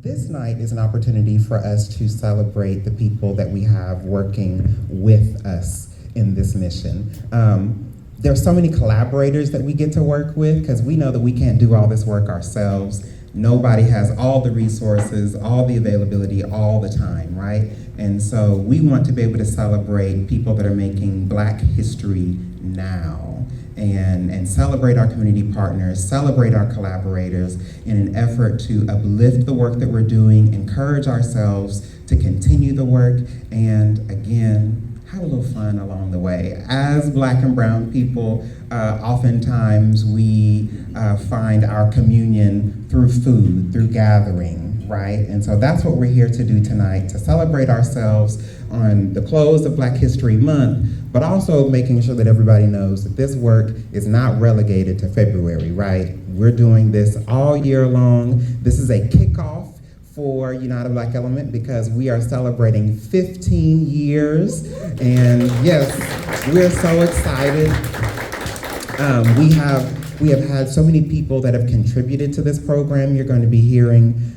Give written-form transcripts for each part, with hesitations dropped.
this night is an opportunity for us to celebrate the people that we have working with us in this mission. There's so many collaborators that we get to work with because we know that we can't do all this work ourselves. Nobody has all the resources, all the availability all the time, right? And so we want to be able to celebrate people that are making Black history now and celebrate our community partners, celebrate our collaborators in an effort to uplift the work that we're doing, encourage ourselves to continue the work, and again, have a little fun along the way. As Black and brown people, oftentimes we find our communion through food, through gathering, right? And so that's what we're here to do tonight, to celebrate ourselves on the close of Black History Month, but also making sure that everybody knows that this work is not relegated to February, right? We're doing this all year long. This is a kickoff for United Black Ellument because we are celebrating 15 years. And yes, we're so excited. We have had so many people that have contributed to this program. You're going to be hearing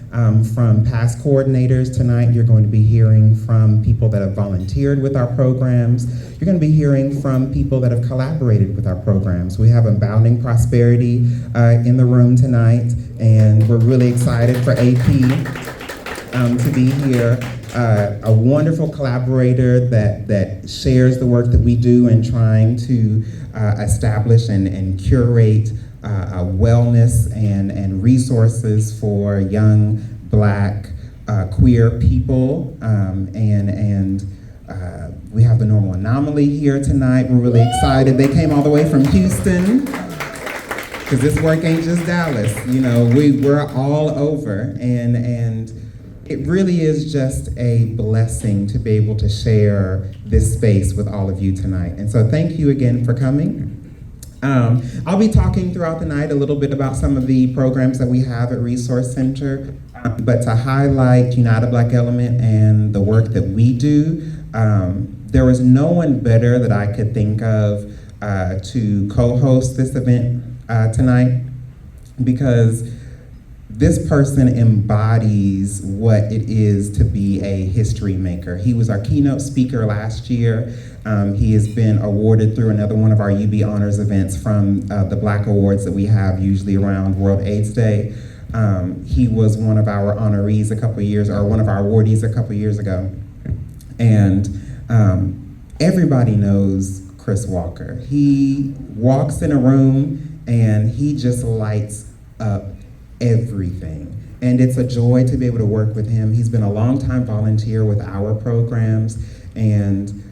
from past coordinators tonight. You're going to be hearing from people that have volunteered with our programs. You're going to be hearing from people that have collaborated with our programs. We have Abounding Prosperity in the room tonight, and we're really excited for AP to be here. A wonderful collaborator that shares the work that we do in trying to establish and curate wellness and resources for young Black queer people, and we have the Normal Anomaly here tonight. We're really excited. They came all the way from Houston because this work ain't just Dallas. You know, we're all over, and it really is just a blessing to be able to share this space with all of you tonight. And so thank you again for coming. I'll be talking throughout the night a little bit about some of the programs that we have at Resource Center, but to highlight United Black Ellument and the work that we do, there was no one better that I could think of to co-host this event tonight, because this person embodies what it is to be a history maker. He was our keynote speaker last year. He has been awarded through another one of our UB Honors events from the Black Awards that we have usually around World AIDS Day. He was one of our honorees one of our awardees a couple years ago. And everybody knows Chris Walker. He walks in a room and he just lights up everything. And it's a joy to be able to work with him. He's been a longtime volunteer with our programs, and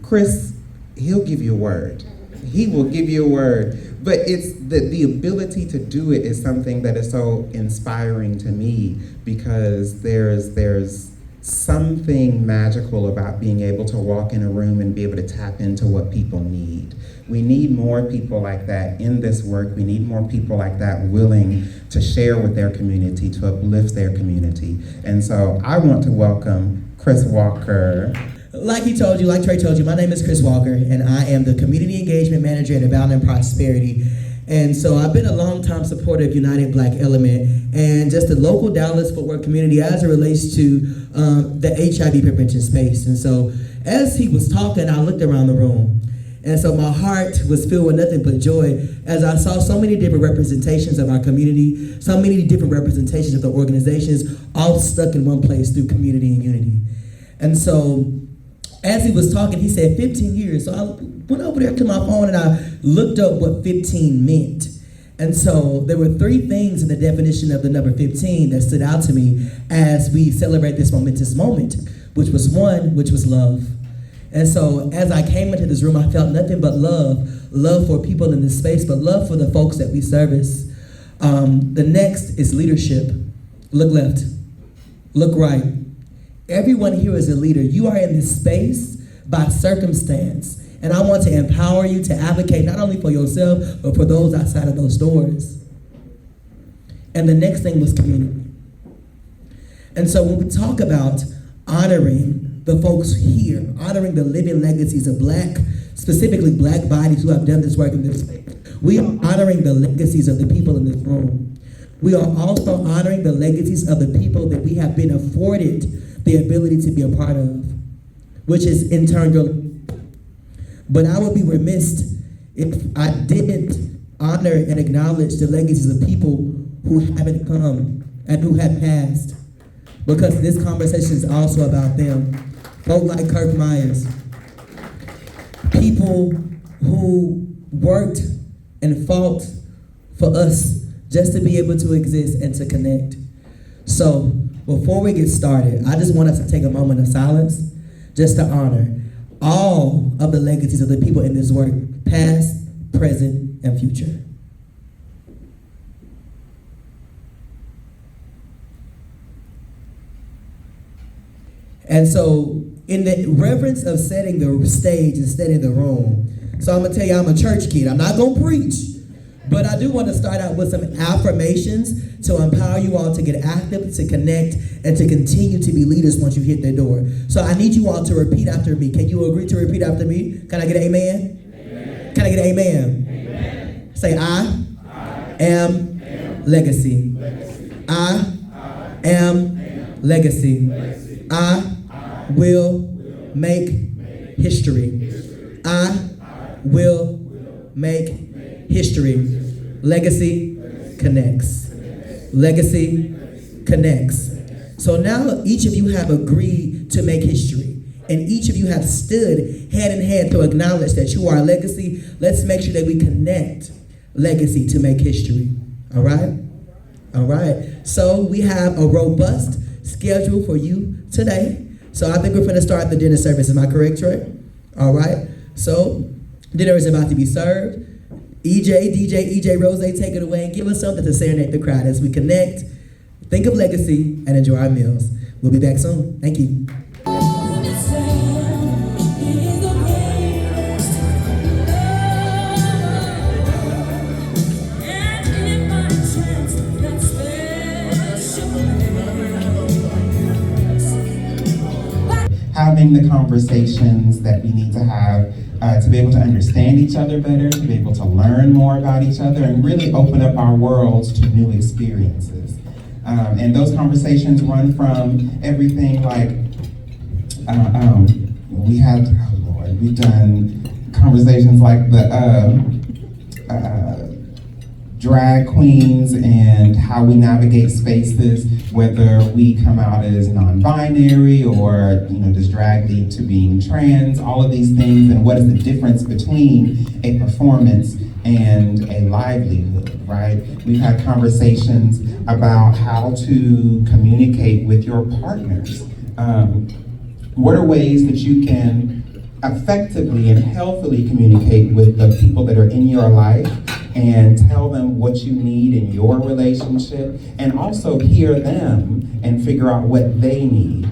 Chris, he'll give you a word. He will give you a word, but it's the ability to do it is something that is so inspiring to me, because there's something magical about being able to walk in a room and be able to tap into what people need. We need more people like that in this work. We need more people like that willing to share with their community, to uplift their community. And so I want to welcome Chris Walker. Like Trey told you, my name is Chris Walker, and I am the Community Engagement Manager at Abounding Prosperity. And so I've been a long-time supporter of United Black Ellument and just the local Dallas-Fort Worth community as it relates to the HIV prevention space. And so as he was talking, I looked around the room. And so my heart was filled with nothing but joy as I saw so many different representations of our community, so many different representations of the organizations, all stuck in one place through community and unity. And so as he was talking, he said 15 years. So I went over there to my phone and I looked up what 15 meant. And so there were three things in the definition of the number 15 that stood out to me as we celebrate this momentous moment, which was love. And so as I came into this room, I felt nothing but love for people in this space, but love for the folks that we service. The next is leadership. Look left, look right. Everyone here is a leader. You are in this space by circumstance. And I want to empower you to advocate not only for yourself, but for those outside of those doors. And the next thing was community. And so when we talk about honoring the folks here, honoring the living legacies of specifically Black bodies who have done this work in this space, we are honoring the legacies of the people in this room. We are also honoring the legacies of the people that we have been afforded the ability to be a part of, which is in turn your. But I would be remiss if I didn't honor and acknowledge the legacies of people who haven't come and who have passed, because this conversation is also about them. Folk like Kirk Myers, people who worked and fought for us just to be able to exist and to connect. So before we get started, I just want us to take a moment of silence just to honor all of the legacies of the people in this work, past, present, and future. And so, in the reverence of setting the stage and setting the room, so I'm gonna tell you I'm a church kid. I'm not gonna preach, but I do want to start out with some affirmations to empower you all to get active, to connect, and to continue to be leaders once you hit the door. So I need you all to repeat after me. Can you agree to repeat after me? Can I get an amen? Amen. Can I get an amen? Amen. Say, I am legacy. I am legacy. I will make history. I will make history. Legacy connects. Legacy connects. So now each of you have agreed to make history, and each of you have stood hand in hand to acknowledge that you are a legacy. Let's make sure that we connect legacy to make history. All right? All right. So we have a robust schedule for you today. So I think we're going to start the dinner service. Am I correct, Troy? All right. So dinner is about to be served. DJ Rose, take it away and give us something to serenade the crowd as we connect, think of legacy, and enjoy our meals. We'll be back soon. Thank you. Having the conversations that we need to have to be able to understand each other better, to be able to learn more about each other, and really open up our worlds to new experiences. And those conversations run from everything like, we've done conversations like the drag queens and how we navigate spaces, whether we come out as non-binary or, does drag lead to being trans, all of these things, and what is the difference between a performance and a livelihood, right? We've had conversations about how to communicate with your partners. What are ways that you can effectively and healthily communicate with the people that are in your life and tell them what you need in your relationship, and also hear them and figure out what they need.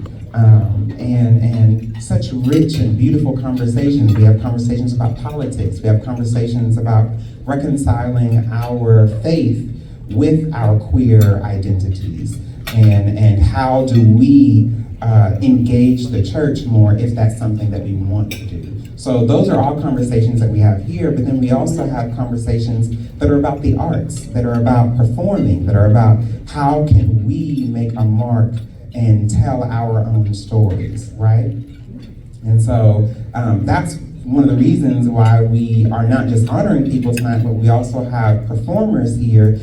And such rich and beautiful conversations. We have conversations about politics. We have conversations about reconciling our faith with our queer identities. And how do we engage the church more if that's something that we want to do. So those are all conversations that we have here, but then we also have conversations that are about the arts, that are about performing, that are about how can we make a mark and tell our own stories, right? And so that's one of the reasons why we are not just honoring people tonight, but we also have performers here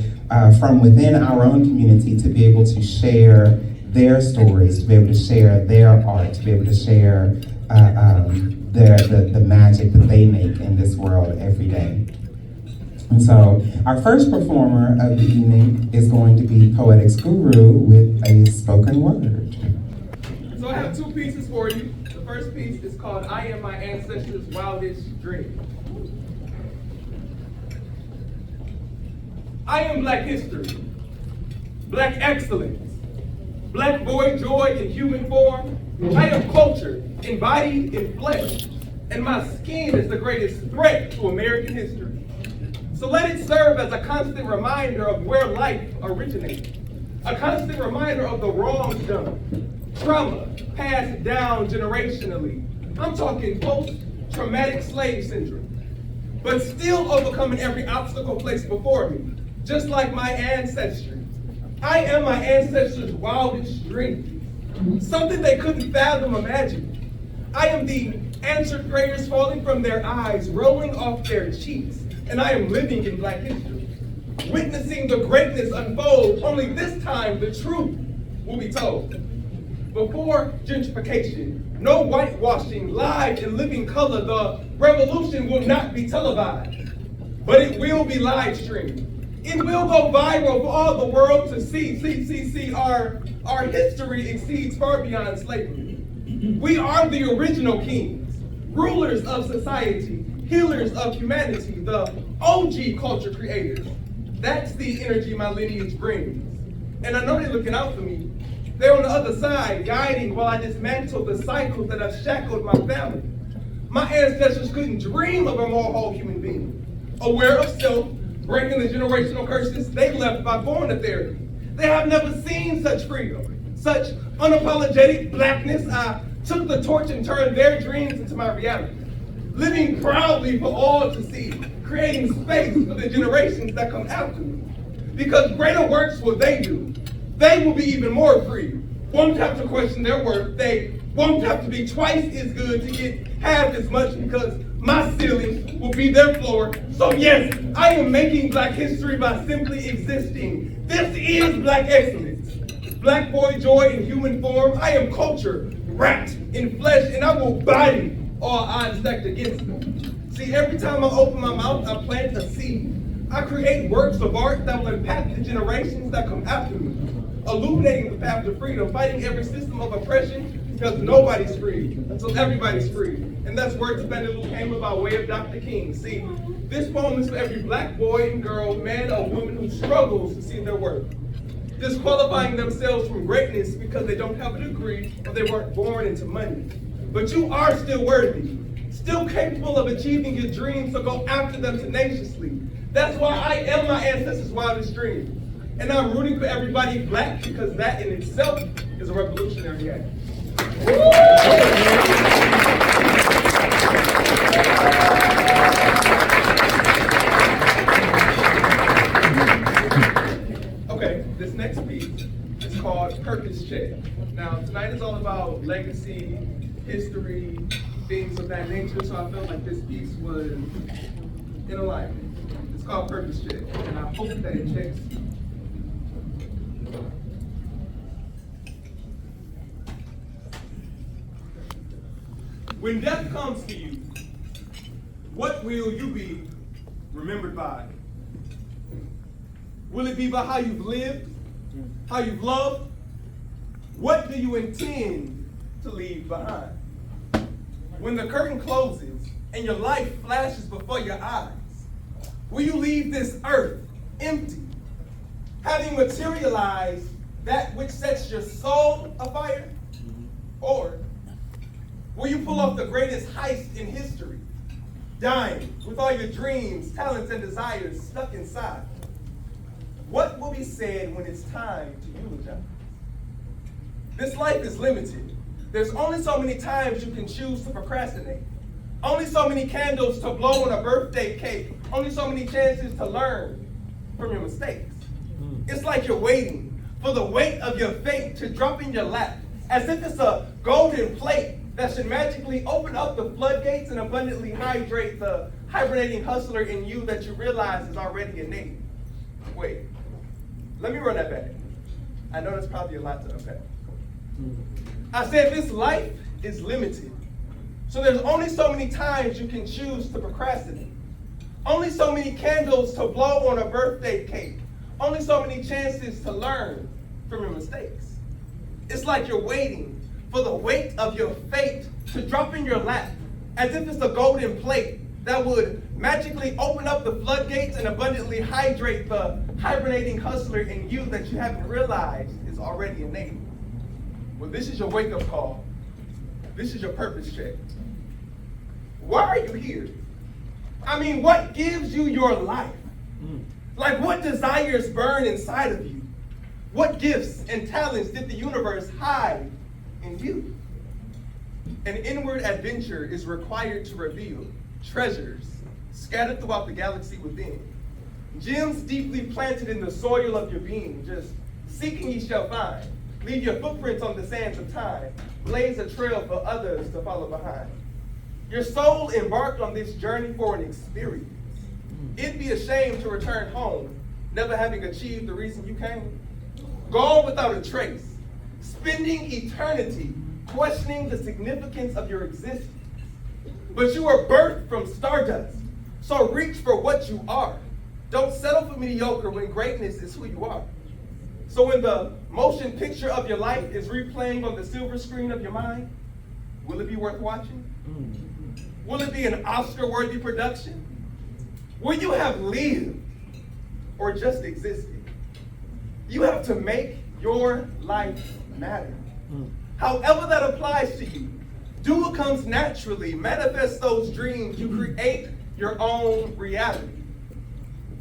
from within our own community to be able to share their stories, to be able to share their art, to be able to share the magic that they make in this world every day. And so our first performer of the evening is going to be Poetix Guru with a spoken word. So I have two pieces for you. The first piece is called I Am My Ancestors' Wildest Dream. I am Black history, Black excellence, Black boy joy in human form. I am culture, embodied in flesh, and my skin is the greatest threat to American history. So let it serve as a constant reminder of where life originated, a constant reminder of the wrongs done, trauma passed down generationally. I'm talking post-traumatic slave syndrome, but still overcoming every obstacle placed before me, just like my ancestry. I am my ancestors' wildest dream, something they couldn't fathom imagine. I am the answered prayers falling from their eyes, rolling off their cheeks, and I am living in Black history, witnessing the greatness unfold. Only this time the truth will be told. Before gentrification, no whitewashing, live in living color, the revolution will not be televised, but it will be live streamed. It will go viral for all the world to see. See, our history exceeds far beyond slavery. We are the original kings, rulers of society, healers of humanity, the OG culture creators. That's the energy my lineage brings. And I know they're looking out for me. They're on the other side, guiding while I dismantle the cycles that have shackled my family. My ancestors couldn't dream of a more whole human being, aware of self, breaking the generational curses they left by born therapy. They have never seen such freedom, such unapologetic Blackness. I took the torch and turned their dreams into my reality, living proudly for all to see, creating space for the generations that come after me. Because greater works will they do. They will be even more free. Won't have to question their worth. They won't have to be twice as good to get half as much, because my ceiling will be their floor. So yes, I am making Black history by simply existing. This is Black excellence. Black boy joy in human form. I am culture wrapped in flesh, and I will body all odds stacked against me. See, every time I open my mouth, I plant a seed. I create works of art that will impact the generations that come after me, illuminating the path to freedom, fighting every system of oppression, because nobody's free until everybody's free. And that's where Expendable came by way of Dr. King. See, this poem is for every Black boy and girl, man or woman who struggles to see their worth, disqualifying themselves from greatness because they don't have a degree or they weren't born into money. But you are still worthy, still capable of achieving your dreams, so go after them tenaciously. That's why I am my ancestors' wildest dream. And I'm rooting for everybody Black, because that in itself is a revolutionary act. Okay, this next piece is called Purpose Check. Now, tonight is all about legacy, history, things of that nature, so I felt like this piece was in alignment. It's called Purpose Check, and I hope that it checks. When death comes to you, what will you be remembered by? Will it be by how you've lived, how you've loved? What do you intend to leave behind? When the curtain closes and your life flashes before your eyes, will you leave this earth empty, having materialized that which sets your soul afire? Or will you pull off the greatest heist in history, dying with all your dreams, talents, and desires stuck inside? What will be said when it's time to eulogize? This life is limited. There's only so many times you can choose to procrastinate. Only so many candles to blow on a birthday cake. Only so many chances to learn from your mistakes. It's like you're waiting for the weight of your fate to drop in your lap, as if it's a golden plate that should magically open up the floodgates and abundantly hydrate the hibernating hustler in you that you realize is already innate. Wait, let me run that back. I know that's probably a lot to unpack. I said this life is limited. So there's only so many times you can choose to procrastinate. Only so many candles to blow on a birthday cake. Only so many chances to learn from your mistakes. It's like you're waiting for the weight of your fate to drop in your lap, as if it's a golden plate that would magically open up the floodgates and abundantly hydrate the hibernating hustler in you that you haven't realized is already innate. Well, this is your wake-up call. This is your purpose check. Why are you here? I mean, what gives you your life? Like, what desires burn inside of you? What gifts and talents did the universe hide in you? An inward adventure is required to reveal treasures scattered throughout the galaxy within. Gems deeply planted in the soil of your being, just Seeking ye shall find. Leave your footprints on the sands of time. Blaze a trail for others to follow behind. Your soul embarked on this journey for an experience. It'd be a shame to return home, never having achieved the reason you came. Gone without a trace, spending eternity questioning the significance of your existence. But you were birthed from stardust, so reach for what you are. Don't settle for mediocre when greatness is who you are. So when the motion picture of your life is replaying on the silver screen of your mind, will it be worth watching? Will it be an Oscar-worthy production? Will you have lived or just existed? You have to make your life matter. However that applies to you, do what comes naturally. Manifest those dreams. You create your own reality.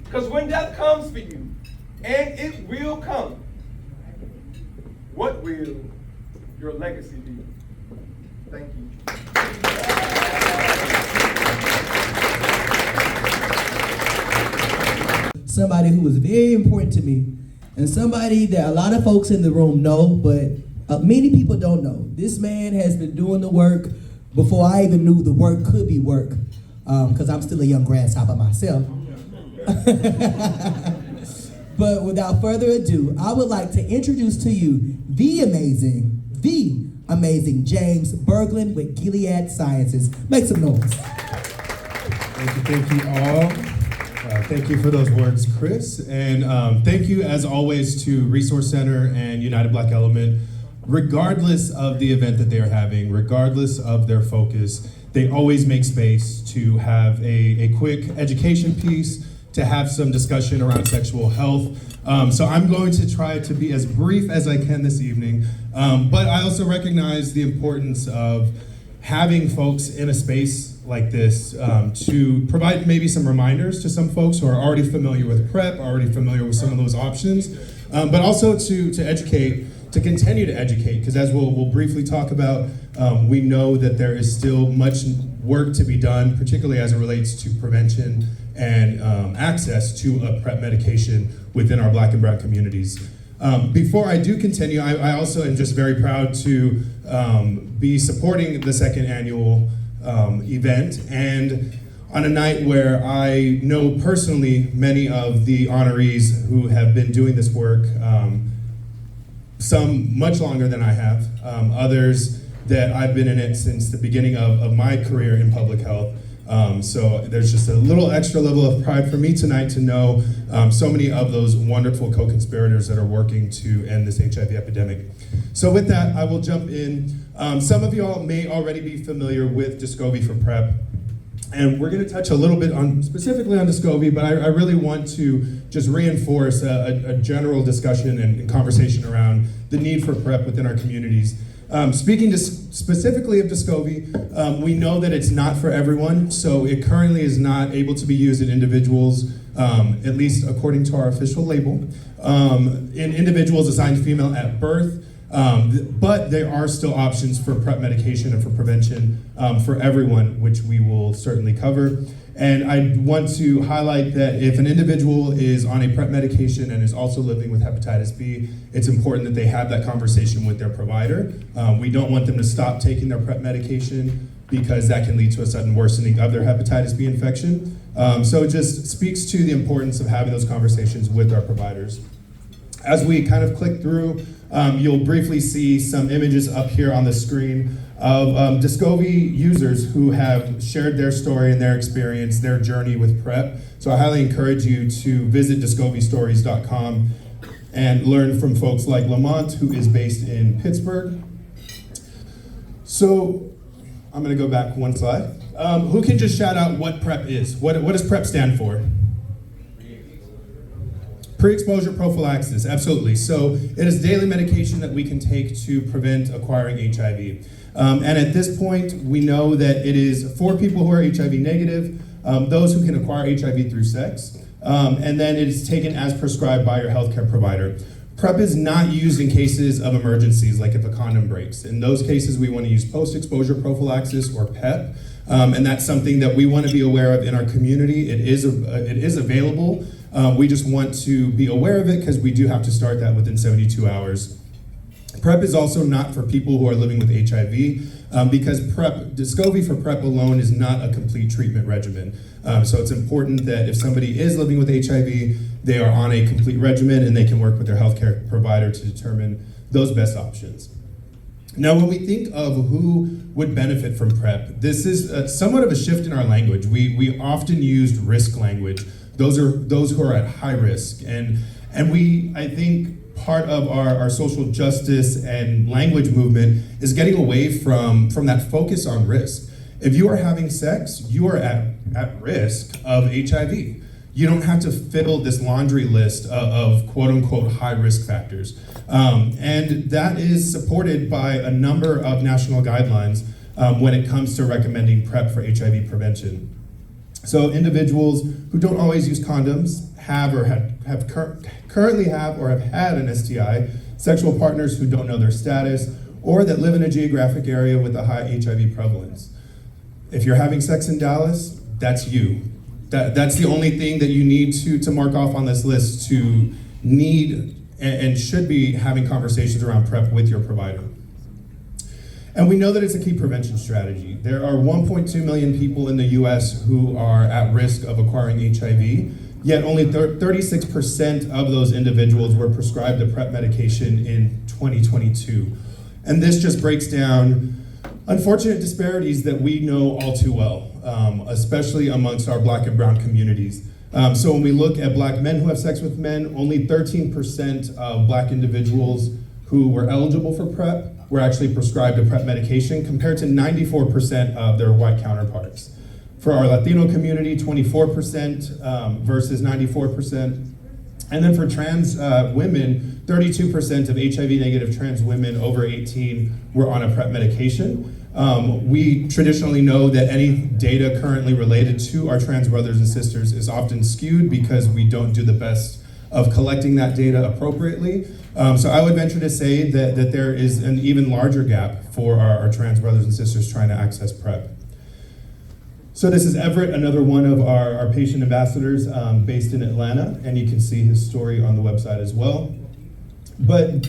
Because when death comes for you, and it will come, what will your legacy be? Thank you. Somebody who was very important to me, and somebody that a lot of folks in the room know, but many people don't know. This man has been doing the work before I even knew the work could be work, because I'm still a young grasshopper myself. But without further ado, I would like to introduce to you the amazing James Berguland with Gilead Sciences. Make some noise. Thank you all. Thank you for those words, Chris. And thank you, as always, to Resource Center and United Black Ellument. Regardless of the event that they are having, regardless of their focus, they always make space to have a quick education piece, to have some discussion around sexual health. So I'm going to try to be as brief as I can this evening, but I also recognize the importance of having folks in a space like this to provide maybe some reminders to some folks who are already familiar with PrEP, already familiar with some of those options, but also to educate, to continue to educate, because as we'll briefly talk about, we know that there is still much work to be done, particularly as it relates to prevention and access to a PrEP medication within our Black and Brown communities. Before I do continue, I also am just very proud to be supporting the second annual event, and on a night where I know personally many of the honorees who have been doing this work, some much longer than I have, others that I've been in it since the beginning of my career in public health. So there's just a little extra level of pride for me tonight to know so many of those wonderful co-conspirators that are working to end this HIV epidemic. So with that, I will jump in. Some of y'all may already be familiar with Descovy for PrEP. And we're going to touch a little bit specifically on Descovy, but I really want to just reinforce a general discussion and conversation around the need for PrEP within our communities. Speaking specifically of Descovy, we know that it's not for everyone, so it currently is not able to be used in individuals, at least according to our official label, in individuals assigned female at birth. But there are still options for PrEP medication and for prevention for everyone, which we will certainly cover. And I want to highlight that if an individual is on a PrEP medication and is also living with hepatitis B, it's important that they have that conversation with their provider. We don't want them to stop taking their PrEP medication because that can lead to a sudden worsening of their hepatitis B infection. So it just speaks to the importance of having those conversations with our providers. As we kind of click through, you'll briefly see some images up here on the screen of Descovy users who have shared their story and their experience, their journey with PrEP. So I highly encourage you to visit DescovyStories.com and learn from folks like Lamont, who is based in Pittsburgh. So I'm gonna go back one slide. Who can just shout out what PrEP is? What does PrEP stand for? Pre-exposure prophylaxis, absolutely. So it is daily medication that we can take to prevent acquiring HIV. And at this point, we know that it is for people who are HIV negative, those who can acquire HIV through sex, and then it is taken as prescribed by your healthcare provider. PrEP is not used in cases of emergencies, like if a condom breaks. In those cases, we want to use post-exposure prophylaxis, or PEP, and that's something that we want to be aware of in our community. It is available. We just want to be aware of it because we do have to start that within 72 hours. PrEP is also not for people who are living with HIV because Descovy for PrEP alone is not a complete treatment regimen. So it's important that if somebody is living with HIV, they are on a complete regimen and they can work with their healthcare provider to determine those best options. Now, when we think of who would benefit from PrEP, this is somewhat of a shift in our language. We often used risk language. Those are those who are at high risk. And I think part of our social justice and language movement is getting away from that focus on risk. If you are having sex, you are at risk of HIV. You don't have to fill this laundry list of quote unquote high risk factors. And that is supported by a number of national guidelines when it comes to recommending PrEP for HIV prevention. So individuals who don't always use condoms currently have or have had an STI, sexual partners who don't know their status, or that live in a geographic area with a high HIV prevalence. If you're having sex in Dallas, that's you. That's the only thing that you need to mark off on this list to need and should be having conversations around PrEP with your provider. And we know that it's a key prevention strategy. There are 1.2 million people in the US who are at risk of acquiring HIV, yet only 36% of those individuals were prescribed a PrEP medication in 2022. And this just breaks down unfortunate disparities that we know all too well, especially amongst our Black and brown communities. So when we look at Black men who have sex with men, only 13% of Black individuals who were eligible for PrEP were actually prescribed a PrEP medication compared to 94% of their white counterparts. For our Latino community, 24% versus 94%. And then for trans women, 32% of HIV negative trans women over 18 were on a PrEP medication. We traditionally know that any data currently related to our trans brothers and sisters is often skewed because we don't do the best of collecting that data appropriately. So I would venture to say that there is an even larger gap for our trans brothers and sisters trying to access PrEP. So this is Everett, another one of our patient ambassadors based in Atlanta, and you can see his story on the website as well. But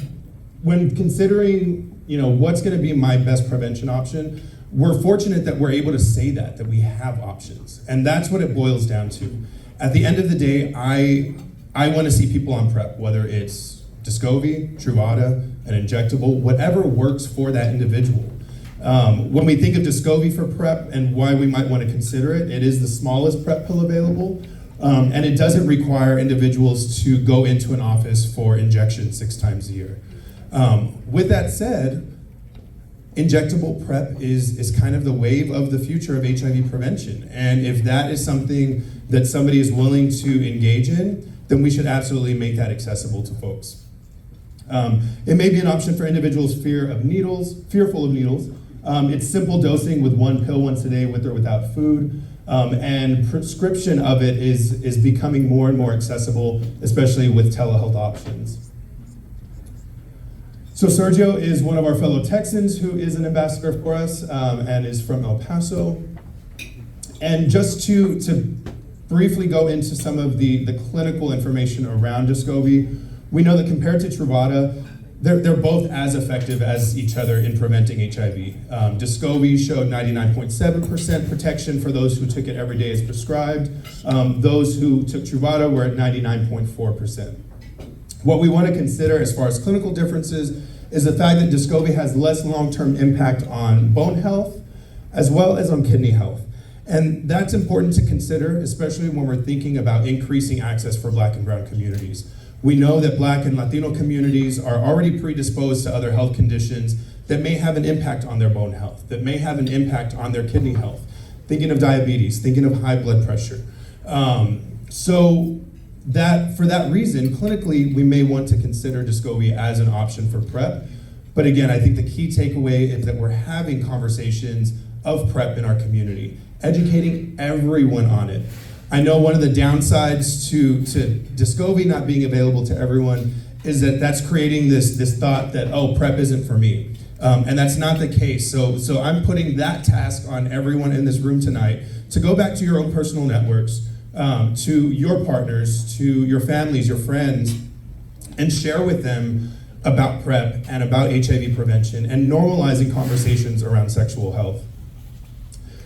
when considering what's gonna be my best prevention option, we're fortunate that we're able to say that we have options. And that's what it boils down to. At the end of the day, I wanna see people on PrEP, whether it's Descovy, Truvada, an injectable, whatever works for that individual. When we think of Descovy for PrEP and why we might want to consider it, it is the smallest PrEP pill available, and it doesn't require individuals to go into an office for injection 6 times a year. With that said, injectable PrEP is kind of the wave of the future of HIV prevention. And if that is something that somebody is willing to engage in, then we should absolutely make that accessible to folks. It may be an option for individuals fearful of needles. It's simple dosing with 1 pill once a day with or without food. And prescription of it is becoming more and more accessible, especially with telehealth options. So Sergio is one of our fellow Texans who is an ambassador for us and is from El Paso. And just to briefly go into some of the clinical information around Descovy, we know that compared to Truvada, they're both as effective as each other in preventing HIV. Descovy showed 99.7% protection for those who took it every day as prescribed. Those who took Truvada were at 99.4%. What we want to consider as far as clinical differences is the fact that Descovy has less long-term impact on bone health as well as on kidney health. And that's important to consider, especially when we're thinking about increasing access for Black and brown communities. We know that Black and Latino communities are already predisposed to other health conditions that may have an impact on their bone health, that may have an impact on their kidney health. Thinking of diabetes, thinking of high blood pressure. So for that reason, clinically, we may want to consider Descovy as an option for PrEP. But again, I think the key takeaway is that we're having conversations of PrEP in our community, educating everyone on it. I know one of the downsides to Descovy not being available to everyone is that that's creating this thought that, oh, PrEP isn't for me. And that's not the case. So I'm putting that task on everyone in this room tonight to go back to your own personal networks, to your partners, to your families, your friends, and share with them about PrEP and about HIV prevention and normalizing conversations around sexual health.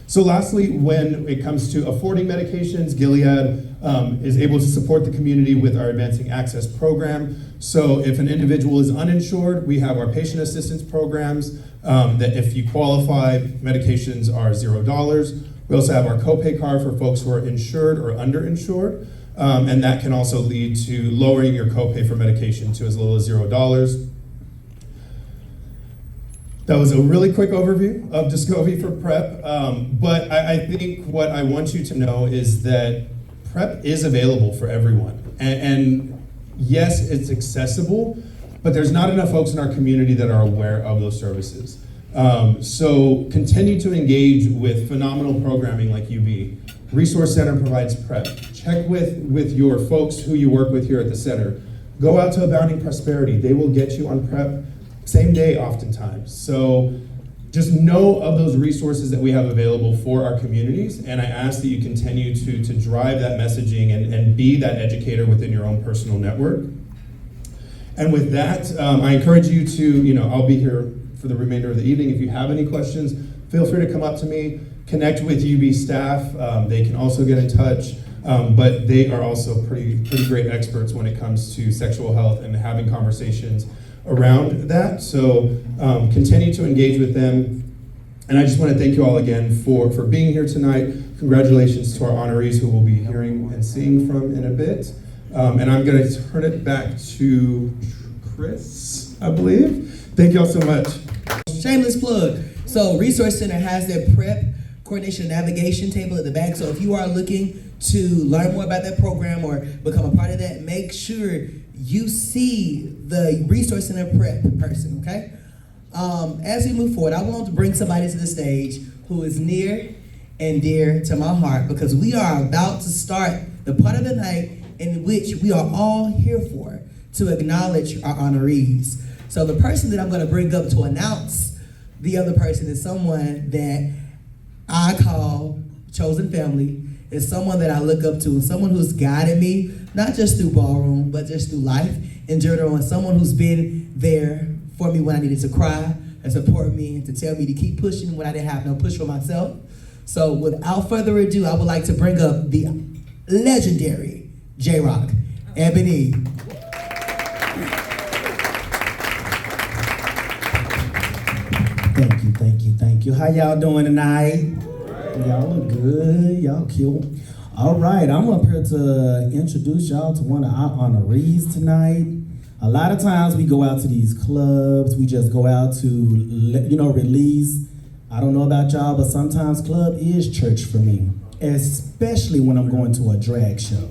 So lastly, when it comes to affording medications, Gilead is able to support the community with our Advancing Access program. So if an individual is uninsured, we have our patient assistance programs that if you qualify, medications are $0. We also have our copay card for folks who are insured or underinsured. And that can also lead to lowering your copay for medication to as little as $0. That was a really quick overview of Descovy for PrEP, but I think what I want you to know is that PrEP is available for everyone. And yes, it's accessible, but there's not enough folks in our community that are aware of those services. So continue to engage with phenomenal programming like UB. Resource Center provides PrEP. Check with your folks who you work with here at the center. Go out to Abounding Prosperity. They will get you on PrEP same day oftentimes. So just know of those resources that we have available for our communities, and I ask that you continue to drive that messaging and be that educator within your own personal network. And with that, I encourage you to, I'll be here for the remainder of the evening. If you have any questions, feel free to come up to me, connect with UB staff. They can also get in touch, but they are also pretty great experts when it comes to sexual health and having conversations around that. So continue to engage with them. And I just want to thank you all again for being here tonight. Congratulations to our honorees who we'll be hearing and seeing from in a bit. And I'm going to turn it back to Chris, I believe. Thank you all so much. Shameless plug. So Resource Center has their PrEP coordination and navigation table at the back. So if you are looking to learn more about that program or become a part of that, make sure you see the Resource Center PrEP person, okay? As we move forward, I want to bring somebody to the stage who is near and dear to my heart, because we are about to start the part of the night in which we are all here for, to acknowledge our honorees. So the person that I'm going to bring up to announce the other person is someone that I call chosen family. Is someone that I look up to, and someone who's guided me, not just through ballroom, but just through life in general, and someone who's been there for me when I needed to cry and support me and to tell me to keep pushing when I didn't have no push for myself. So without further ado, I would like to bring up the legendary J-Rock, Ebony. Thank you. How y'all doing tonight? Y'all look good, y'all cute. All right, I'm up here to introduce y'all to one of our honorees tonight. A lot of times we go out to these clubs, we just go out to, release. I don't know about y'all, but sometimes club is church for me, especially when I'm going to a drag show.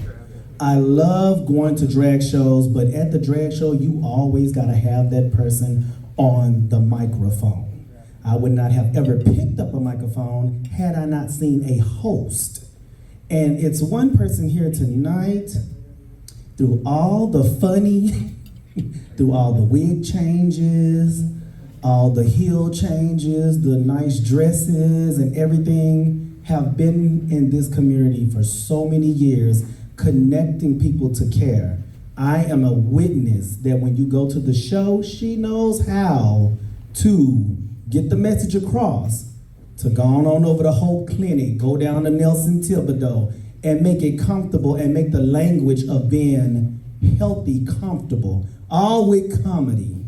I love going to drag shows, but at the drag show, you always gotta have that person on the microphone. I would not have ever picked up a microphone had I not seen a host. And it's one person here tonight, through all the funny, through all the wig changes, all the heel changes, the nice dresses and everything, have been in this community for so many years, connecting people to care. I am a witness that when you go to the show, she knows how to get the message across, to go on over to Hope Clinic, go down to Nelson Thibodeau, and make it comfortable and make the language of being healthy comfortable, all with comedy.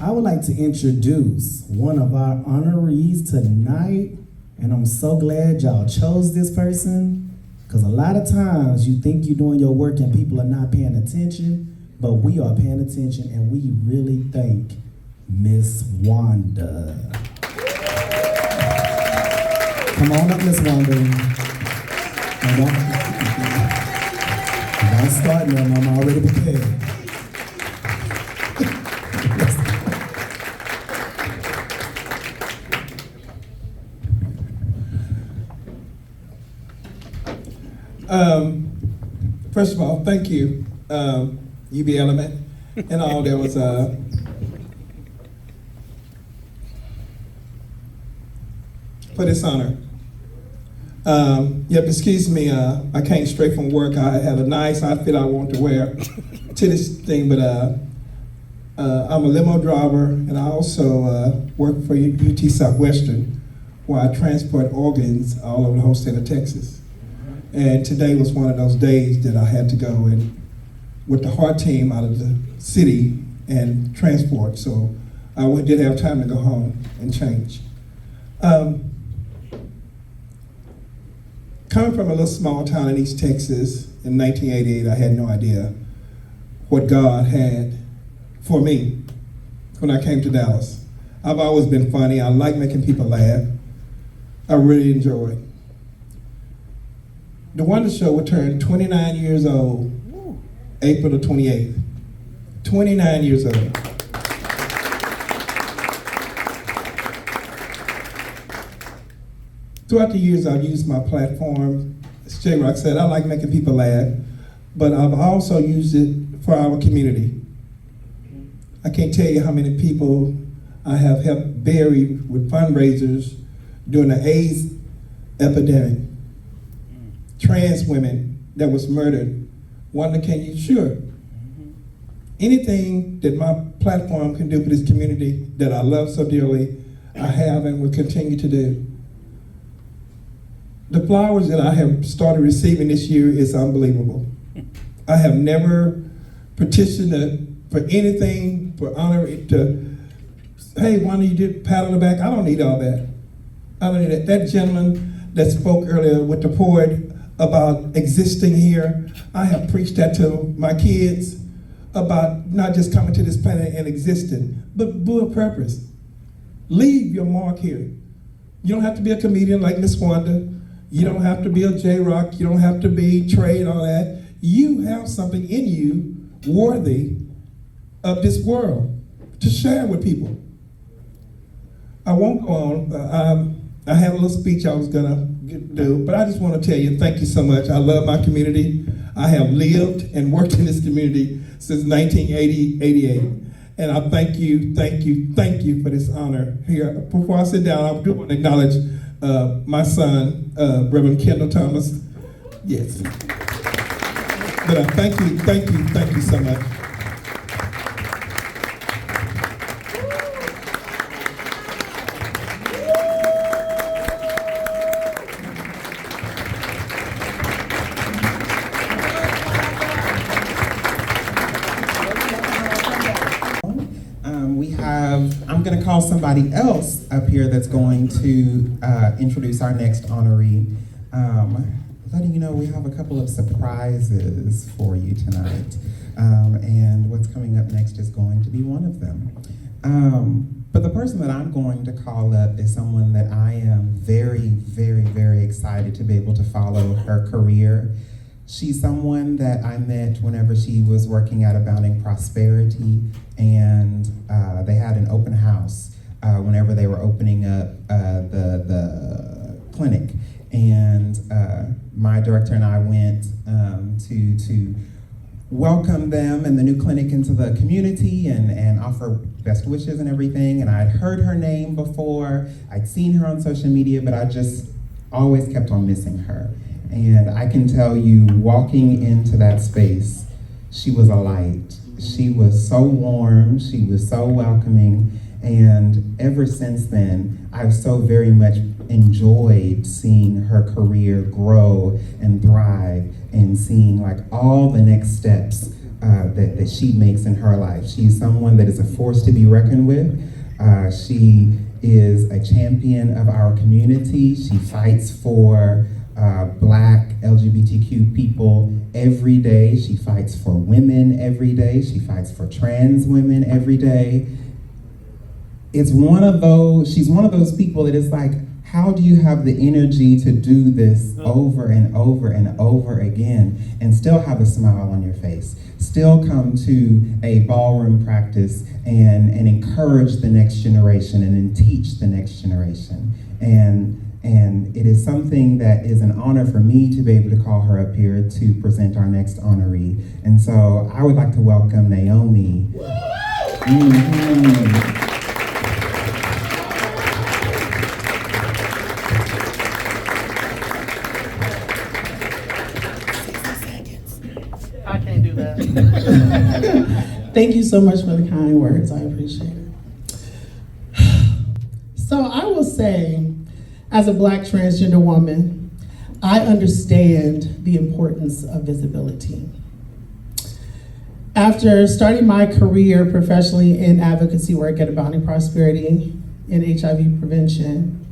I would like to introduce one of our honorees tonight, and I'm so glad y'all chose this person, because a lot of times you think you're doing your work and people are not paying attention, but we are paying attention, and we really thank Miss Wanda. Come on up, Miss Wanda. Don't start now, I'm already prepared. First of all, thank you, UB Element, and all that was for this honor. Excuse me, I came straight from work. I had a nice outfit I want to wear to this thing, but I'm a limo driver, and I also work for UT Southwestern, where I transport organs all over the whole state of Texas. And today was one of those days that I had to go in with the heart team out of the city and transport, so I did have time to go home and change. Coming from a little small town in East Texas in 1988, I had no idea what God had for me when I came to Dallas. I've always been funny. I like making people laugh. I really enjoy it. The Wanda Show will turn 29 years old, April the 28th. 29 years old. Throughout the years, I've used my platform, as J. Rock said, I like making people laugh, but I've also used it for our community. I can't tell you how many people I have helped bury with fundraisers during the AIDS epidemic. Trans women that was murdered. Wanda, can you? Sure. Anything that my platform can do for this community that I love so dearly, I have and will continue to do. The flowers that I have started receiving this year is unbelievable. I have never petitioned for anything, for honor, hey, Wanda, you did pat on the back. I don't need all that. I don't need that. That gentleman that spoke earlier with the poet about existing here, I have preached that to my kids about not just coming to this planet and existing, but do a purpose. Leave your mark here. You don't have to be a comedian like Miss Wanda. You don't have to be a J-Rock. You don't have to be Trey and all that. You have something in you worthy of this world to share with people. I won't go on. I had a little speech I was gonna do, but I just want to tell you, thank you so much. I love my community. I have lived and worked in this community since 1988. And I thank you for this honor here. Before I sit down, I do want to acknowledge my son, Reverend Kendall Thomas. Yes. But thank you so much. I'm going to call somebody else up here that's going to introduce our next honoree. Letting you know we have a couple of surprises for you tonight. And what's coming up next is going to be one of them. But the person that I'm going to call up is someone that I am very, very, very excited to be able to follow her career. She's someone that I met whenever she was working at Abounding Prosperity, and they had an open house whenever they were opening up the clinic. And my director and I went to welcome them and the new clinic into the community and offer best wishes and everything. And I'd heard her name before, I'd seen her on social media, but I just always kept on missing her. And I can tell you, walking into that space, she was a light. She was so warm, she was so welcoming, and ever since then, I've so very much enjoyed seeing her career grow and thrive and seeing like all the next steps that she makes in her life. She's someone that is a force to be reckoned with. She is a champion of our community. She fights for Black LGBTQ people every day. She fights for women every day. She fights for trans women every day. She's one of those people that is like, how do you have the energy to do this over and over and over again and still have a smile on your face, still come to a ballroom practice and encourage the next generation and then teach the next generation. And it is something that is an honor for me to be able to call her up here to present our next honoree. And so I would like to welcome Naomi. Thank you so much for the kind words. I appreciate it. So I will say, as a Black transgender woman, I understand the importance of visibility. After starting my career professionally in advocacy work at Abounding Prosperity in HIV prevention,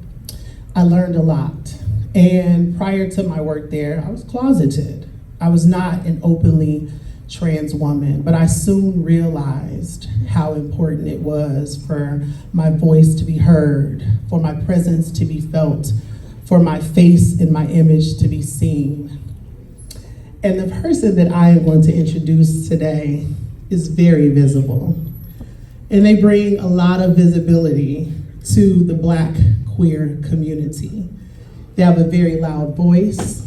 I learned a lot. And prior to my work there, I was closeted. I was not an openly trans woman, but I soon realized how important it was for my voice to be heard, for my presence to be felt, for my face and my image to be seen. And the person that I am going to introduce today is very visible. And they bring a lot of visibility to the Black queer community. They have a very loud voice,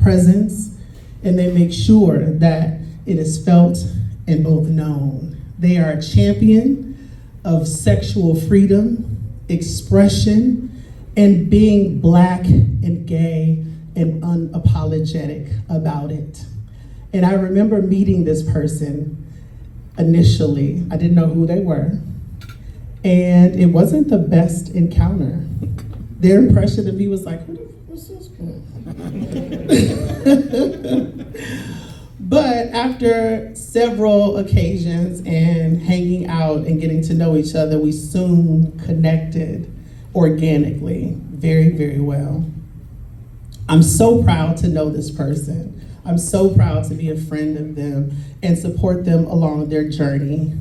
presence, and they make sure that it is felt and both known. They are a champion of sexual freedom, expression, and being Black and gay and unapologetic about it. And I remember meeting this person initially. I didn't know who they were. And it wasn't the best encounter. Their impression of me was like, what's this girl? But after several occasions and hanging out and getting to know each other, we soon connected organically, very, very well. I'm so proud to know this person. I'm so proud to be a friend of them and support them along their journey.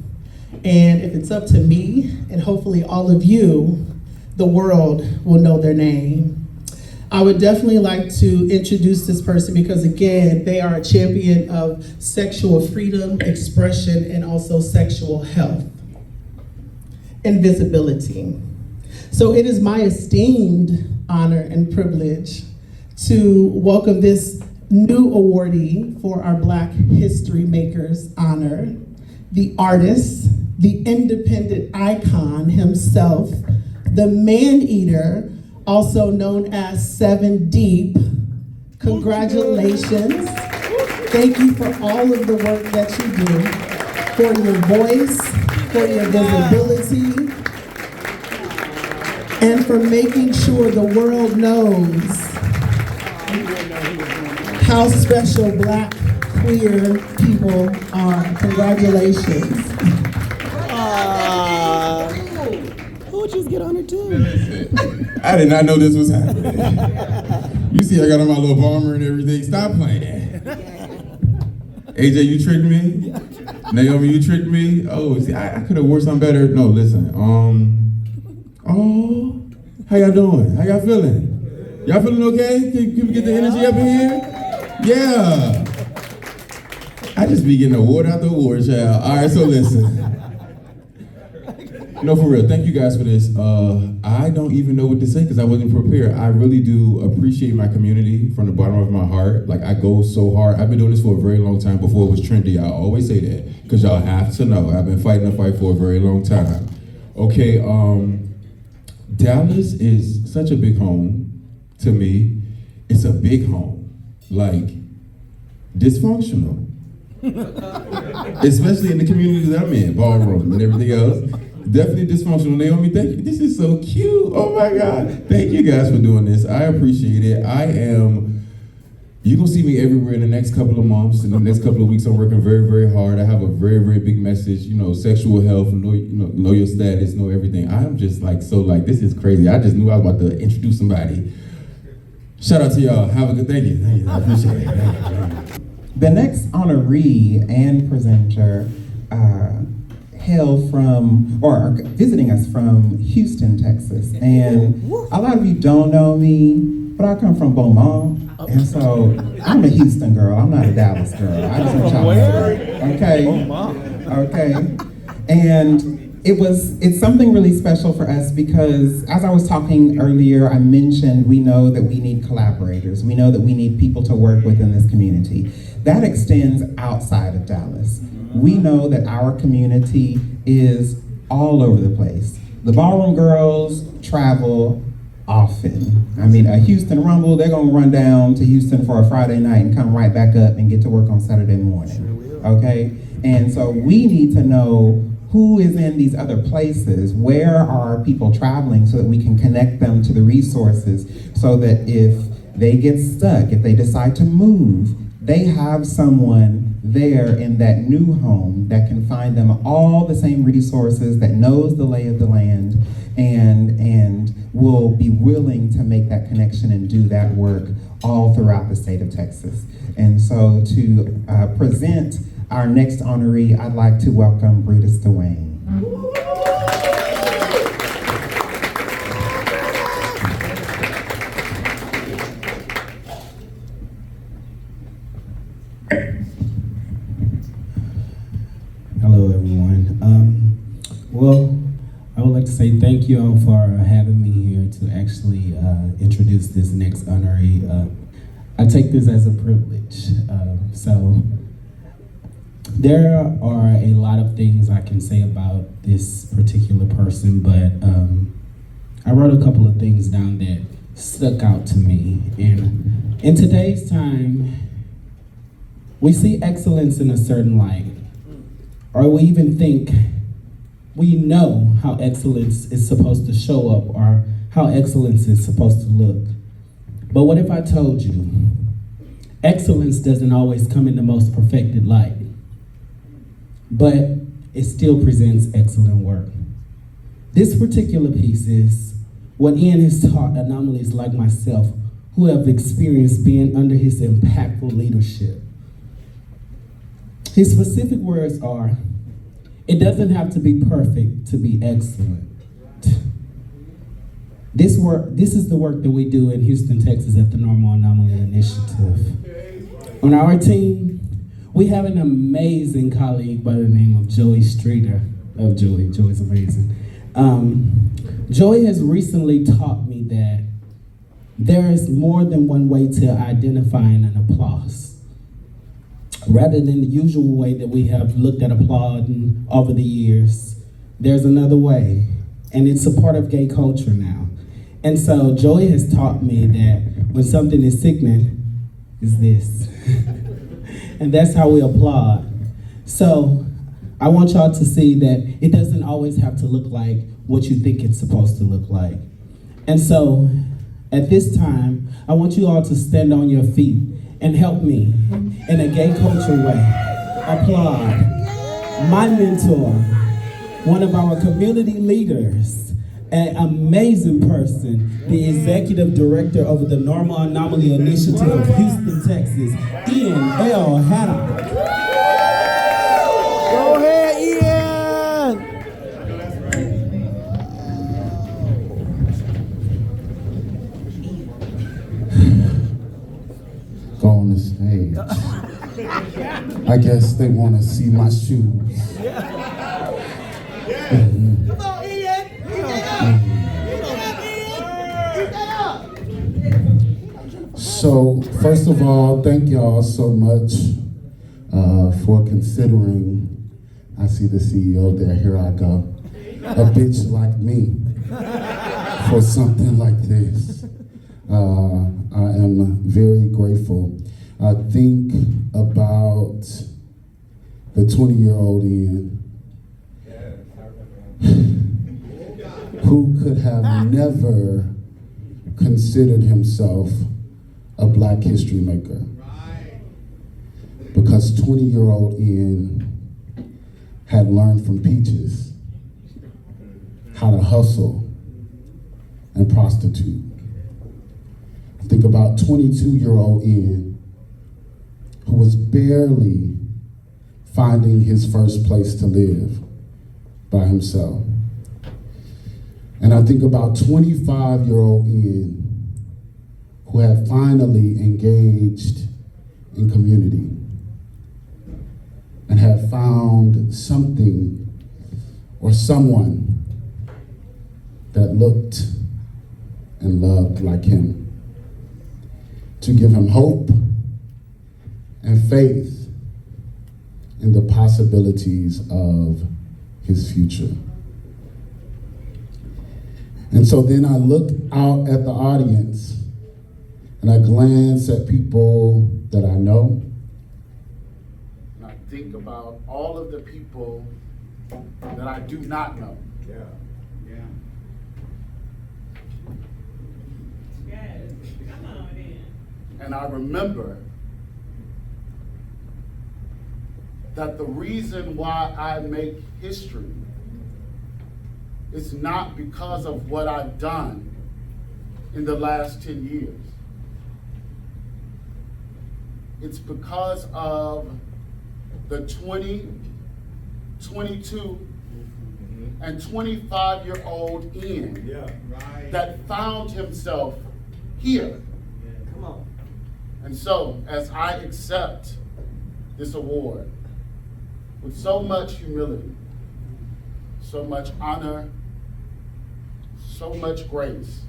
And if it's up to me, and hopefully all of you, the world will know their name. I would definitely like to introduce this person because, again, they are a champion of sexual freedom, expression, and also sexual health and visibility. So it is my esteemed honor and privilege to welcome this new awardee for our Black History Makers honor, the artist, the independent icon himself, the man-eater, also known as SevynDeep. Congratulations. Thank you for all of the work that you do, for your voice, for your visibility, and for making sure the world knows how special Black queer people are. Congratulations. Who'd just get on her too? I did not know this was happening. You see I got on my little bomber and everything. Stop playing. AJ, you tricked me? Naomi, you tricked me? Oh, see, I could have worked something better. No, listen. Oh, how y'all doing? How y'all feeling? Y'all feeling okay? Can we get the energy up in here? Yeah. I just be getting award after award, child. All right, so listen. No, for real, thank you guys for this. I don't even know what to say because I wasn't prepared. I really do appreciate my community from the bottom of my heart. Like, I go so hard. I've been doing this for a very long time before it was trendy. I always say that because y'all have to know. I've been fighting the fight for a very long time. Okay, Dallas is such a big home to me. It's a big home, like dysfunctional. Especially in the community that I'm in, ballroom and everything else. Definitely dysfunctional. Naomi, thank you. This is so cute. Oh my God. Thank you guys for doing this. I appreciate it. You're gonna see me everywhere in the next couple of months. In the next couple of weeks, I'm working very, very hard. I have a very, very big message, sexual health, know your status, know everything. I'm just this is crazy. I just knew I was about to introduce somebody. Shout out to y'all. Have a good, thank you. I appreciate it. Thank you. The next honoree and presenter hail from, or are visiting us from Houston, Texas. And a lot of you don't know me, but I come from Beaumont. And so I'm a Houston girl, I'm not a Dallas girl. I just want y'all to know that. Okay. And it's something really special for us because as I was talking earlier, I mentioned we know that we need collaborators. We know that we need people to work with in this community. That extends outside of Dallas. We know that our community is all over the place. The ballroom girls travel often. I mean, a Houston Rumble, they're gonna run down to Houston for a Friday night and come right back up and get to work on Saturday morning, okay? And so we need to know who is in these other places, where are people traveling so that we can connect them to the resources so that if they get stuck, if they decide to move, they have someone there in that new home that can find them all the same resources, that knows the lay of the land, and will be willing to make that connection and do that work all throughout the state of Texas. And so to present our next honoree, I'd like to welcome Brutas Dewayne. Hello, everyone. Well, I would like to say thank you all for having me here to actually introduce this next honoree. I take this as a privilege. So there are a lot of things I can say about this particular person, but I wrote a couple of things down that stuck out to me. And in today's time, we see excellence in a certain light, or we even think we know how excellence is supposed to show up or how excellence is supposed to look. But what if I told you excellence doesn't always come in the most perfected light, but it still presents excellent work? This particular piece is what Ian has taught anomalies like myself who have experienced being under his impactful leadership. His specific words are, "It doesn't have to be perfect to be excellent." This is the work that we do in Houston, Texas at the Normal Anomaly Initiative. On our team, we have an amazing colleague by the name of Joey Streeter. Oh, Joey's amazing. Joey has recently taught me that there is more than one way to identifying an applause. Rather than the usual way that we have looked at applauding over the years, there's another way, and it's a part of gay culture now. And so Joey has taught me that when something is sickening, is this. And that's how we applaud. So I want y'all to see that it doesn't always have to look like what you think it's supposed to look like. And so at this time, I want you all to stand on your feet and help me in a gay culture way applaud my mentor, one of our community leaders, an amazing person, the executive director of the Normal Anomaly Initiative of Houston, Texas, Ian L. Haddock. Go ahead, Ian! Go on the stage. I guess they want to see my shoes. Come on, Ian! So, first of all, thank y'all so much for considering, I see the CEO there, here I go, a bitch like me for something like this. I am very grateful. I think about the 20-year-old Ian who could have never considered himself a Black history maker. Because 20-year-old Ian had learned from Peaches how to hustle and prostitute. Think about 22-year-old Ian who was barely finding his first place to live by himself. And I think about 25-year-old Ian who had finally engaged in community and had found something or someone that looked and loved like him, to give him hope and faith in the possibilities of his future. And so then I look out at the audience and I glance at people that I know. And I think about all of the people that I do not know. And I remember that the reason why I make history is not because of what I've done in the last 10 years. It's because of the 20, 22, and 25-year-old Ian that found himself here. Come on. And so, as I accept this award with so much humility, so much honor, so much grace,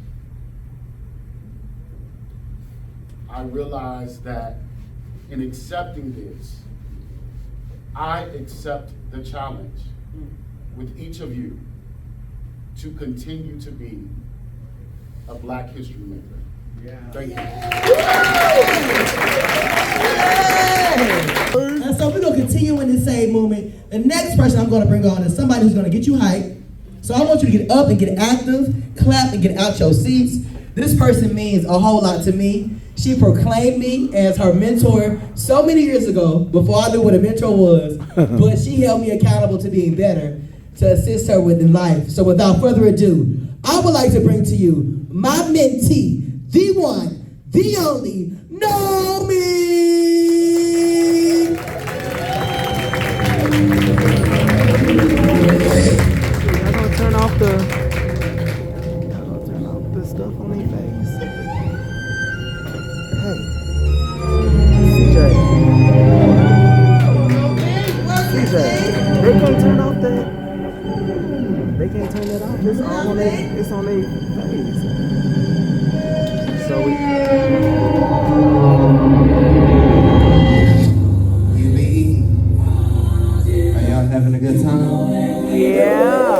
I realize that in accepting this, I accept the challenge with each of you to continue to be a Black history maker. Thank you. And so we're gonna continue in the same movement. The next person I'm gonna bring on is somebody who's gonna get you hyped. So I want you to get up and get active, clap and get out your seats. This person means a whole lot to me. She proclaimed me as her mentor so many years ago, before I knew what a mentor was, but she held me accountable to being better, to assist her within life. So without further ado, I would like to bring to you my mentee, the one, the only, Nomi! Y'all gonna turn off the stuff on their face. Hey, CJ, they can't turn off that. They can't turn that off. It's all on their. It's on their face. So we. Are y'all having a good time? Yeah.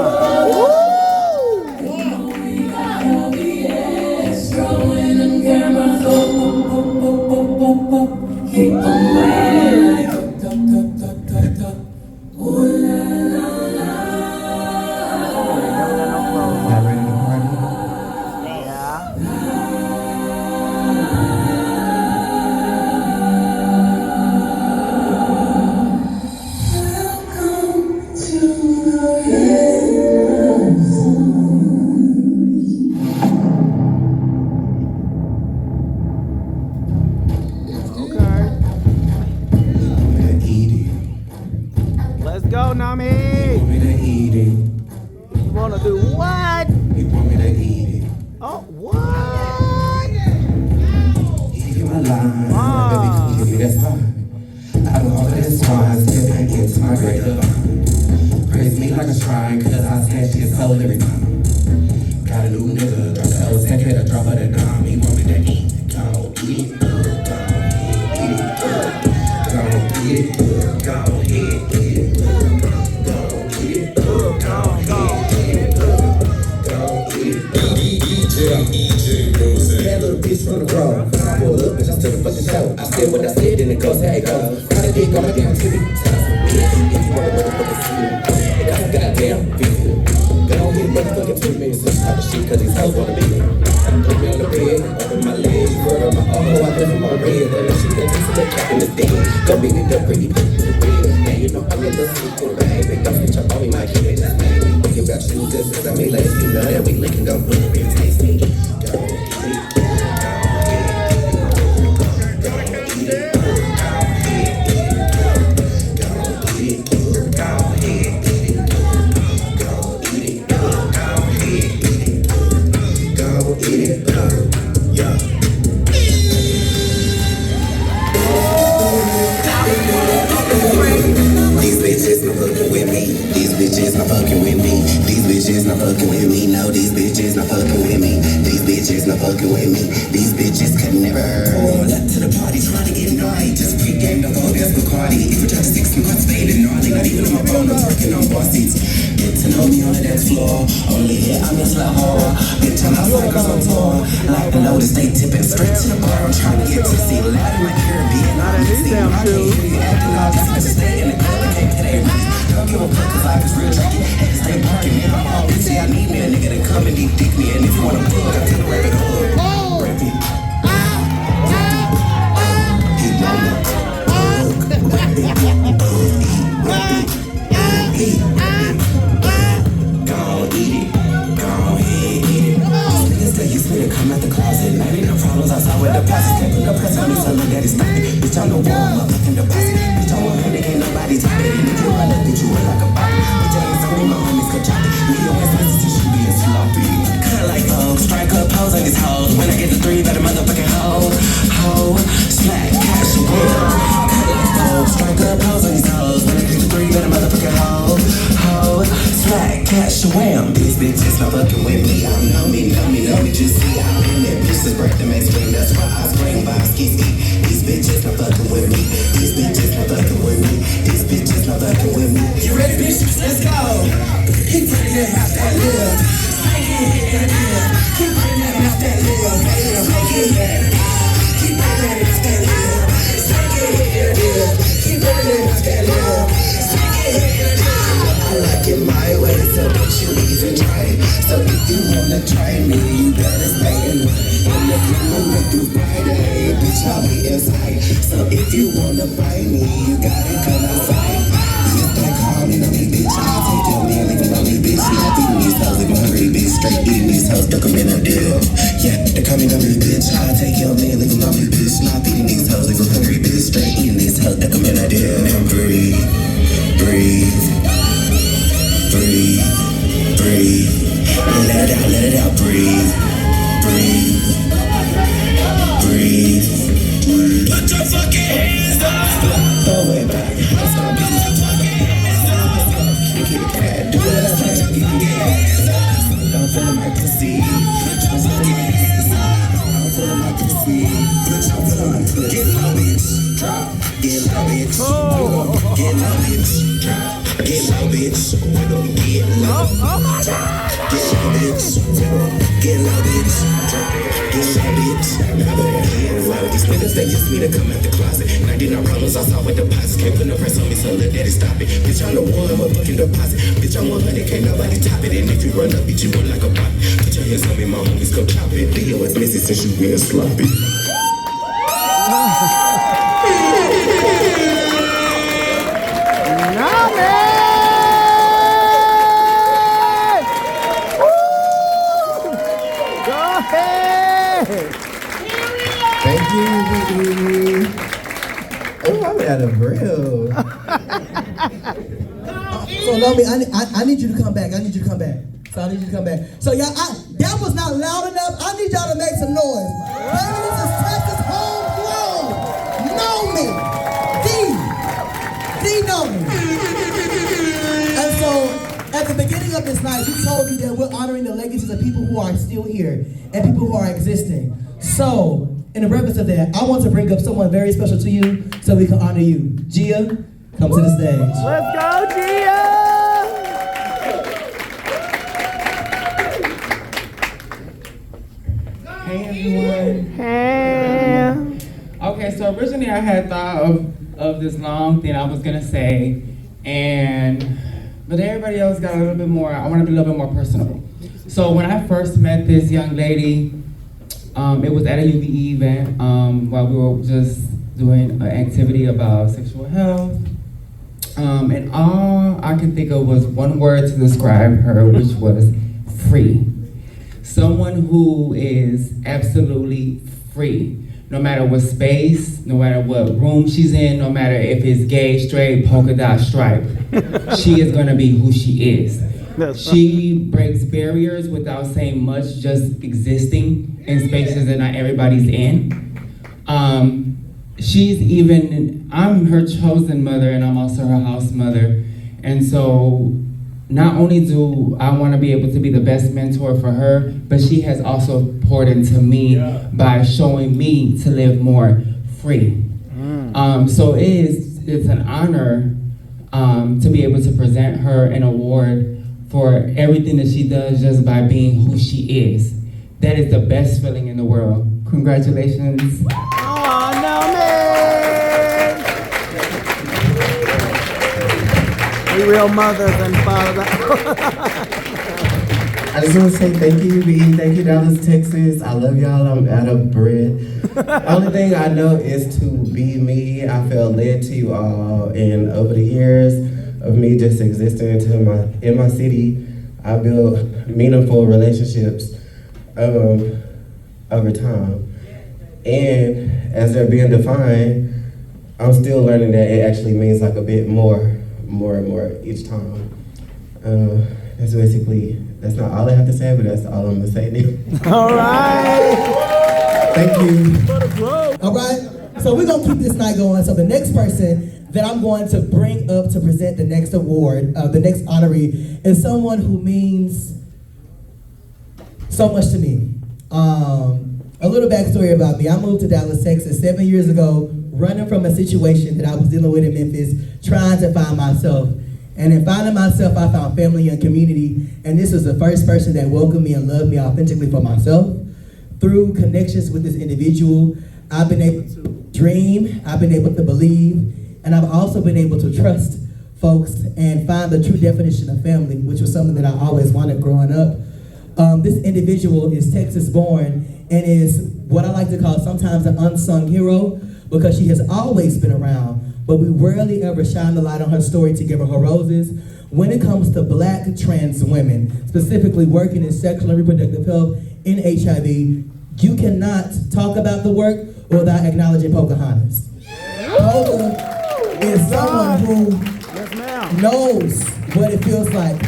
bitches not fucking with me. These bitches could never. Pull up to the party trying to get naughty. Just pre-game, don't go against Bacardi. If we try to stick some cuts, faded gnarly. Not even on my phone, I'm working on bar seats. Get to know me on the dance floor. Only hit, I'm just like horror. Bitch, I'm outside cause I'm tour. Like the notice, they tipping straight to the bar. I'm trying to get to see loud in my Caribbean. Not in these damn shoes. Acting all just to stay in the club and can't pay their rent. Don't give a fuck cause life is real tricky. Had to stay parking in my home. Bitch, I need me a nigga to come and deep dick me. And if you wanna plug, I take a rabbit hood. Rap it. He wanna plug. Rap it. Rap it. Eat. Gon' eat it. Gon' ahead, eat it. These niggas say you spit it, come out the closet. 99 problems outside with deposits. Can't put no press on me, so look at it, stop it. Bitch, I'm the wall, motherfucking deposit. Bitch, I'm 100, can't nobody top it. And if you run up, bitch, you run like a bot. Bitch, I ain't sorry, my homies could chop it. Me and West Message, she being sloppy. Cut like Vogue, strike up pose on these hoes. When I get the 3, better motherfucking hoe. Hoe, smack, cash, and wheel. Cut like Vogue, strike up pose on these hoes. When I get the 3, better motherfucking hoe. Hoe, smack, cash, and wham. These bitches not fucking with me. I'm Nomi, just see how in that bitch's breath that makes scream. That's why I scream by ski. These bitches not fucking with me. These bitches not fucking with me. These bitches not fucking with me. You ready, bitch? Let's go. Keep running that mouth that live. Keep running that mouth that live. Make it happen. Keep running that mouth that live. Keep running that mouth that live. I like it my way, so don't you even try it. So if you wanna try me, you better stay in line. And if you wanna do Friday, bitch, I'll be inside. So if you wanna buy me, you gotta come outside. Just like calling on me, bitch, I'll take your man, leave him on me, bitch. Not eating these hoes, leave him hungry, bitch. Straight eating these hoes, duck him in a deal. Yeah, they're coming on me, bitch. I'll take your man, leave him on me, bitch. Not eating these hoes, leave him hungry, bitch. Straight eating these hoes, duck him in a deal. And breathe, breathe. Breathe, breathe, let it out, breathe, breathe, breathe. Put your fucking hands up. Throw it back. Let's go. Put your fucking hands up. Keep it bad. Do it up. Put your fucking hands up. Don't feel my pussy. Put your fucking hands up. Don't feel my pussy. Put your fucking pussy. Get low, bitch. Drop. Get low, bitch. Get low, bitch. Drop. Get low, bitch. Get low. Get low, bitch. Get low, bitch. Get low, bitch. Now they're hands low. These niggas, they just me to come out the closet. And I did no problems, I saw with deposits. Can't put no press on me, so let daddy stop it. Bitch, I'm the one, motherfucking deposit. Bitch, I'm 100, can't nobody top it. And if you run up, bitch, you run like a bot. Put your hands on me, my homies, go chop it. Leo is missing since you being sloppy. Thank you. Oh, I'm out of breath. So, Nomi, I need you to come back. So, I need you to come back. So, y'all, that was not loud enough. I need y'all to make some noise. Baby, this is Texas homegrown. Nomi. The Nomi. And so, at the beginning of this night, we told you that we're honoring the legacies of people who are still here and people who are existing. So, in the reverence of that, I want to bring up someone very special to you so we can honor you. Gia, come to the stage. Let's go, Gia! Hey, everyone. Hey. Okay, so originally I had thought of this long thing I was going to say, but everybody else got a little bit more, I want to be a little bit more personable. So when I first met this young lady, it was at a UVE event while we were just doing an activity about sexual health. And all I could think of was one word to describe her, which was free. Someone who is absolutely free. No matter what space, no matter what room she's in, no matter if it's gay, straight, polka dot, stripe, she is gonna be who she is. She breaks barriers without saying much, just existing in spaces that not everybody's in. I'm her chosen mother and I'm also her house mother. And so not only do I want to be able to be the best mentor for her, but she has also poured into me by showing me to live more free. So it's an honor to be able to present her an award for everything that she does just by being who she is. That is the best feeling in the world. Congratulations. Oh, Nomi! We real mothers and fathers. I just want to say thank you, B. Thank you, Dallas, Texas. I love y'all. I'm out of breath. Only thing I know is to be me. I felt led to you all, and over the years of me just existing in my city, I built meaningful relationships over time. And as they're being defined, I'm still learning that it actually means like a bit more and more each time. That's not all I have to say, but that's all I'm gonna say now. All right. Thank you. All right, so we're gonna keep this night going. So the next person that I'm going to bring up to present the next award, the next honoree, is someone who means so much to me. A little backstory about me. I moved to Dallas, Texas 7 years ago, running from a situation that I was dealing with in Memphis, trying to find myself. And in finding myself, I found family and community, and this was the first person that welcomed me and loved me authentically for myself. Through connections with this individual, I've been able to dream, I've been able to believe, and I've also been able to trust folks and find the true definition of family, which was something that I always wanted growing up. This individual is Texas born and is what I like to call sometimes an unsung hero, because she has always been around, but we rarely ever shine the light on her story to give her roses. When it comes to Black trans women, specifically working in sexual and reproductive health in HIV, you cannot talk about the work without acknowledging Pocahontas. Poca is someone who knows what it feels like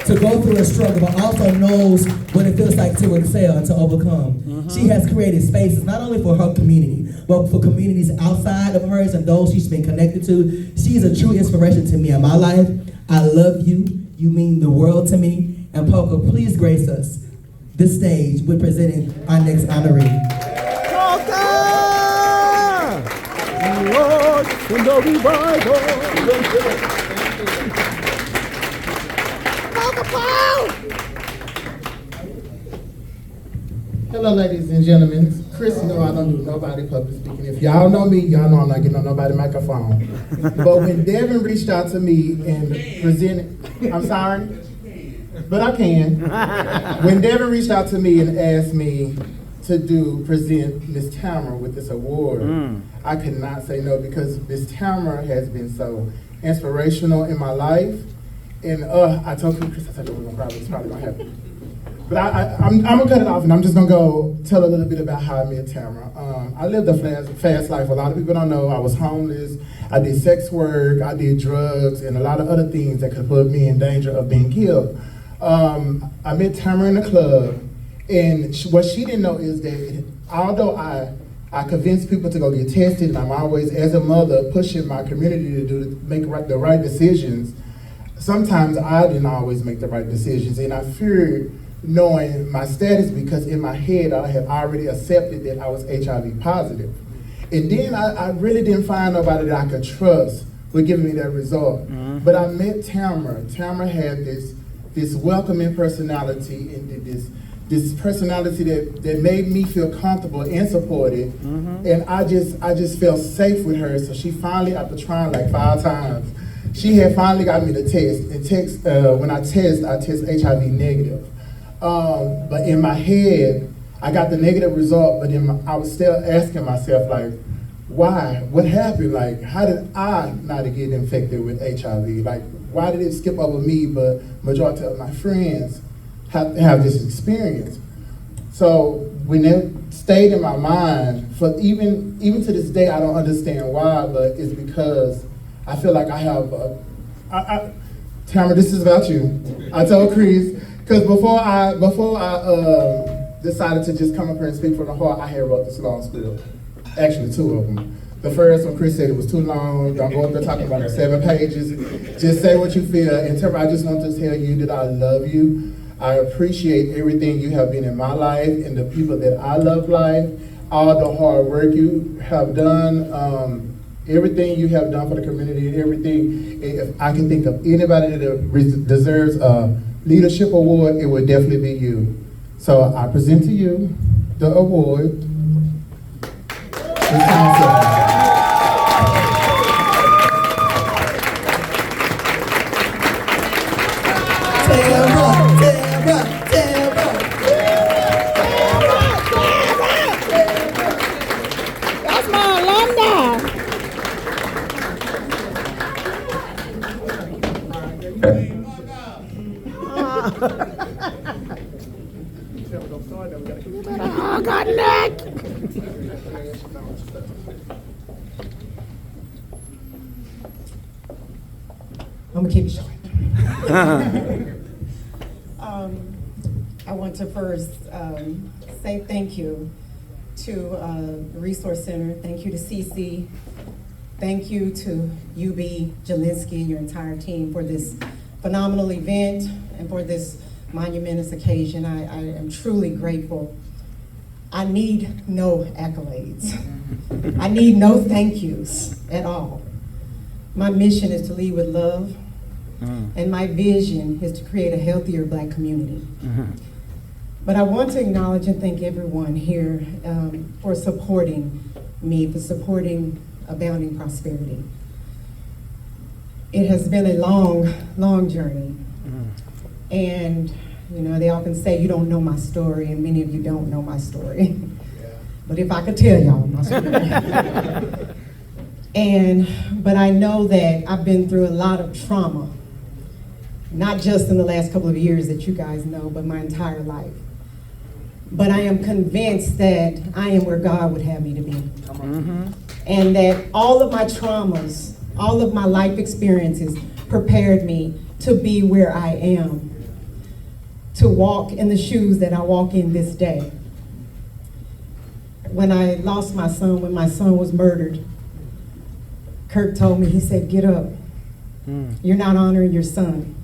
to go through a struggle, but also knows what it feels like to excel and to overcome. She has created spaces not only for her community, but for communities outside of hers and those she's been connected to. She's a true inspiration to me in my life. I love you. You mean the world to me. And Poca, please grace us this stage with presenting our next honoree. Poca! Lord, in the revival. Hello, ladies and gentlemen. Chris, no, I don't do nobody public speaking. If y'all know me, y'all know I'm not getting on nobody's microphone. But when Devin reached out to me and presented, I'm sorry, but I can. When Devin reached out to me and asked me to present Miss Tamara with this award, I could not say no, because Miss Tamara has been so inspirational in my life. And I told Chris, I said, it's probably gonna happen. But I'm gonna cut it off, and I'm just gonna go tell a little bit about how I met Tamara. I lived a fast life. A lot of people don't know. I was homeless. I did sex work. I did drugs, and a lot of other things that could put me in danger of being killed. I met Tamara in a club, and what she didn't know is that although I convinced people to go get tested, and I'm always, as a mother, pushing my community to make the right decisions, sometimes I didn't always make the right decisions, and I feared knowing my status, because in my head I had already accepted that I was HIV positive. And then I really didn't find nobody that I could trust with giving me that result. But I met Tamara. Tamara had this welcoming personality, and this personality that made me feel comfortable and supported. And I just felt safe with her. So she finally, after trying like 5 times, she had finally got me the test. And when I test HIV negative. But in my head, I got the negative result, but I was still asking myself, like, why? What happened? Like, how did I not get infected with HIV? Like, why did it skip over me, but majority of my friends have this experience? So when it stayed in my mind, for even to this day, I don't understand why, but it's because I feel like I have Tamara, this is about you. I told Chris, because before I decided to just come up here and speak from the heart, I had wrote this long spiel. Actually, 2 of them. The first one, Chris said it was too long. Don't go up there talking about 7 pages. Just say what you feel. And Tamara, I just want to tell you that I love you. I appreciate everything you have been in my life and the people that I love life, all the hard work you have done, everything you have done for the community and everything. If I can think of anybody that deserves a leadership award, it would definitely be you. So I present to you the award. That's my alumni. Oh, God, neck. I'm gonna keep it short. I want to first say thank you to the Resource Center. Thank you to CC. Thank you to UB, Jalenzski, and your entire team for this phenomenal event and for this monumentous occasion. I am truly grateful. I need no accolades. I need no thank yous at all. My mission is to lead with love, and my vision is to create a healthier Black community. But I want to acknowledge and thank everyone here for supporting me, for supporting Abounding Prosperity. It has been a long, long journey. And, you know, they often say you don't know my story, and many of you don't know my story. But if I could tell y'all my story. But I know that I've been through a lot of trauma, not just in the last couple of years that you guys know, but my entire life. But I am convinced that I am where God would have me to be. And that all of my traumas, all of my life experiences prepared me to be where I am, to walk in the shoes that I walk in this day. When I lost my son, when my son was murdered, Kirk told me, he said, get up. You're not honoring your son.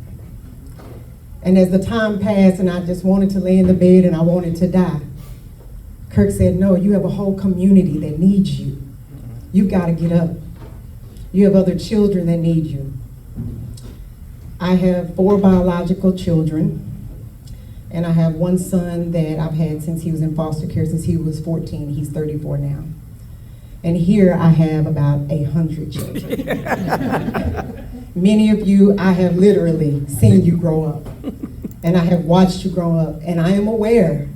And as the time passed and I just wanted to lay in the bed and I wanted to die, Kirk said, no, you have a whole community that needs you. You've got to get up. You have other children that need you. I have 4 biological children, and I have one son that I've had since he was in foster care, since he was 14. He's 34 now. And here I have about 100 children. Many of you, I have literally seen you grow up, and I have watched you grow up, and I am aware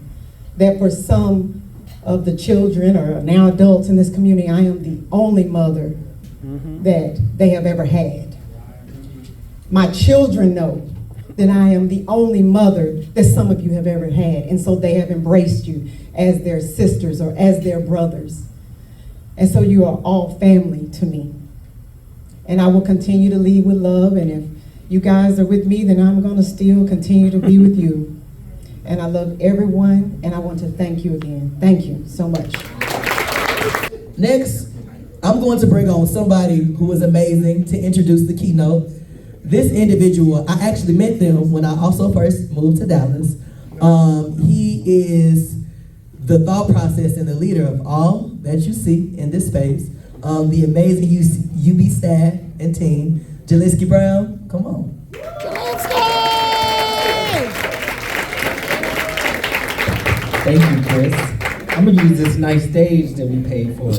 that for some of the children or now adults in this community, I am the only mother that they have ever had. My children know that I am the only mother that some of you have ever had, and so they have embraced you as their sisters or as their brothers. And so you are all family to me. And I will continue to lead with love, and if you guys are with me, then I'm gonna still continue to be with you. And I love everyone, and I want to thank you again. Thank you so much. Next, I'm going to bring on somebody who is amazing to introduce the keynote. This individual, I actually met them when I also first moved to Dallas. He is the thought process and the leader of all that you see in this space. The amazing UB staff and team. Jalenzski Brown, come on. Thank you, Chris. I'm gonna use this nice stage that we paid for.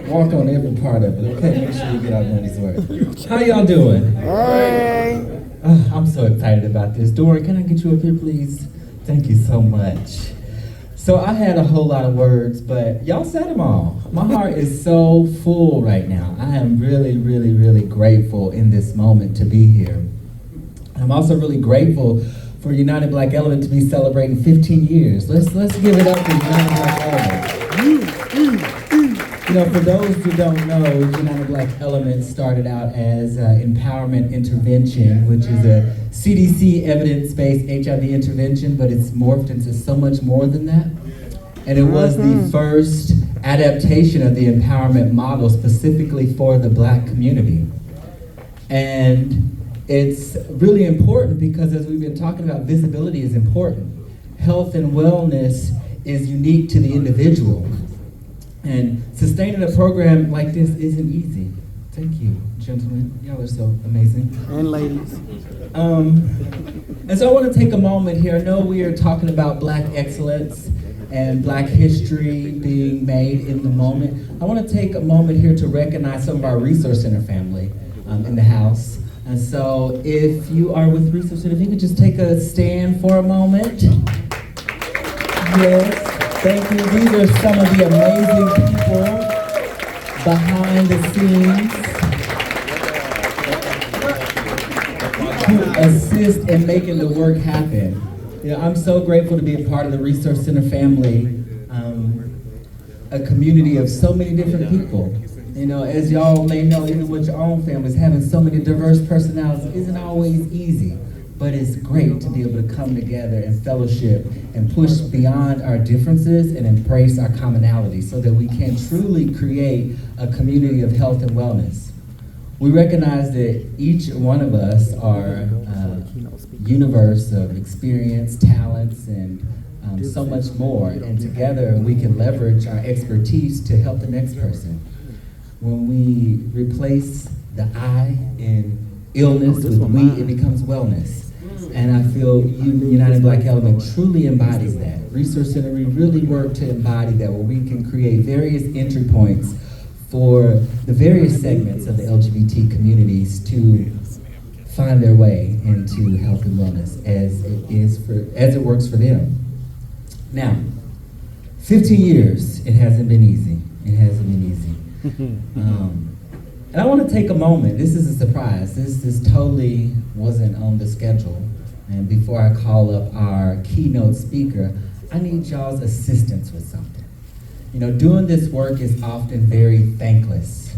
Walk on every part of it, okay? Make sure you get our money's worth. How y'all doing? Hey. I'm so excited about this. Dory, can I get you up here, please? Thank you so much. So I had a whole lot of words, but y'all said them all. My heart is so full right now. I am really, really, really grateful in this moment to be here. I'm also really grateful for United Black Ellument to be celebrating 15 years. Let's give it up for United Black Ellument. You know, for those who don't know, United Black Ellument started out as MPowerment Intervention, which is a CDC evidence-based HIV intervention, but it's morphed into so much more than that. And it was the first adaptation of the empowerment model specifically for the Black community. And it's really important because, as we've been talking about, visibility is important. Health and wellness is unique to the individual. And sustaining a program like this isn't easy. Thank you, gentlemen. Y'all are so amazing. And ladies. And so I want to take a moment here. I know we are talking about Black excellence and Black history being made in the moment. I want to take a moment here to recognize some of our Resource Center family in the house. And so if you are with Resource Center, if you could just take a stand for a moment. Yes, thank you. These are some of the amazing people behind the scenes who assist in making the work happen. You know, I'm so grateful to be a part of the Resource Center family, a community of so many different people. You know, as y'all may know, even with your own families, having so many diverse personalities isn't always easy, but it's great to be able to come together and fellowship and push beyond our differences and embrace our commonalities so that we can truly create a community of health and wellness. We recognize that each one of us are a universe of experience, talents, and so much more, and together we can leverage our expertise to help the next person. When we replace the I in illness with we, it becomes wellness. And I feel United Black Ellument truly embodies that. Resource Center, we really work to embody that, where we can create various entry points for the various segments of the LGBT communities to find their way into health and wellness as it works for them. Now, 15 years, it hasn't been easy. It hasn't been easy. And I want to take a moment. This is a surprise. This totally wasn't on the schedule. And before I call up our keynote speaker, I need y'all's assistance with something. You know, doing this work is often very thankless.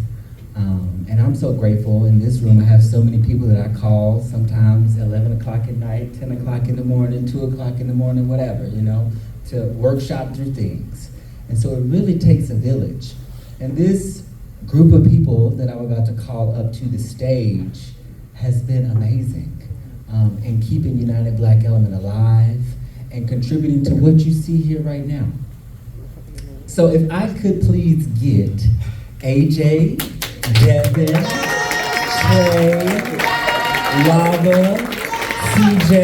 And I'm so grateful. In this room, I have so many people that I call, sometimes 11 o'clock at night, 10 o'clock in the morning, 2 o'clock in the morning, whatever, you know, to workshop through things. And so it really takes a village. And this group of people that I'm about to call up to the stage has been amazing in keeping United Black Ellument alive and contributing to what you see here right now. So if I could please get AJ, Devin, Trey, Lava, CJ,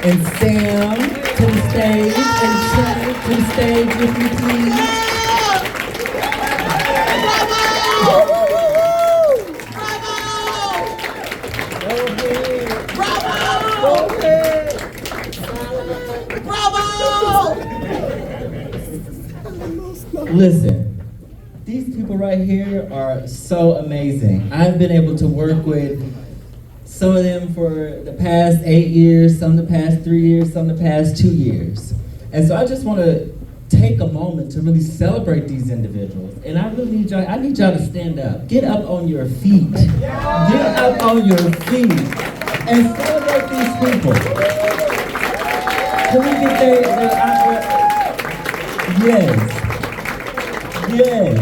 and Sam to the stage, and Trey to the stage with me, please. Listen, these people right here are so amazing. I've been able to work with some of them for the past 8 years, some the past 3 years, some the past 2 years. And so I just want to take a moment to really celebrate these individuals. And I really need y'all, to stand up. Get up on your feet. Get up on your feet and celebrate these people. Can we get their yes. Yes.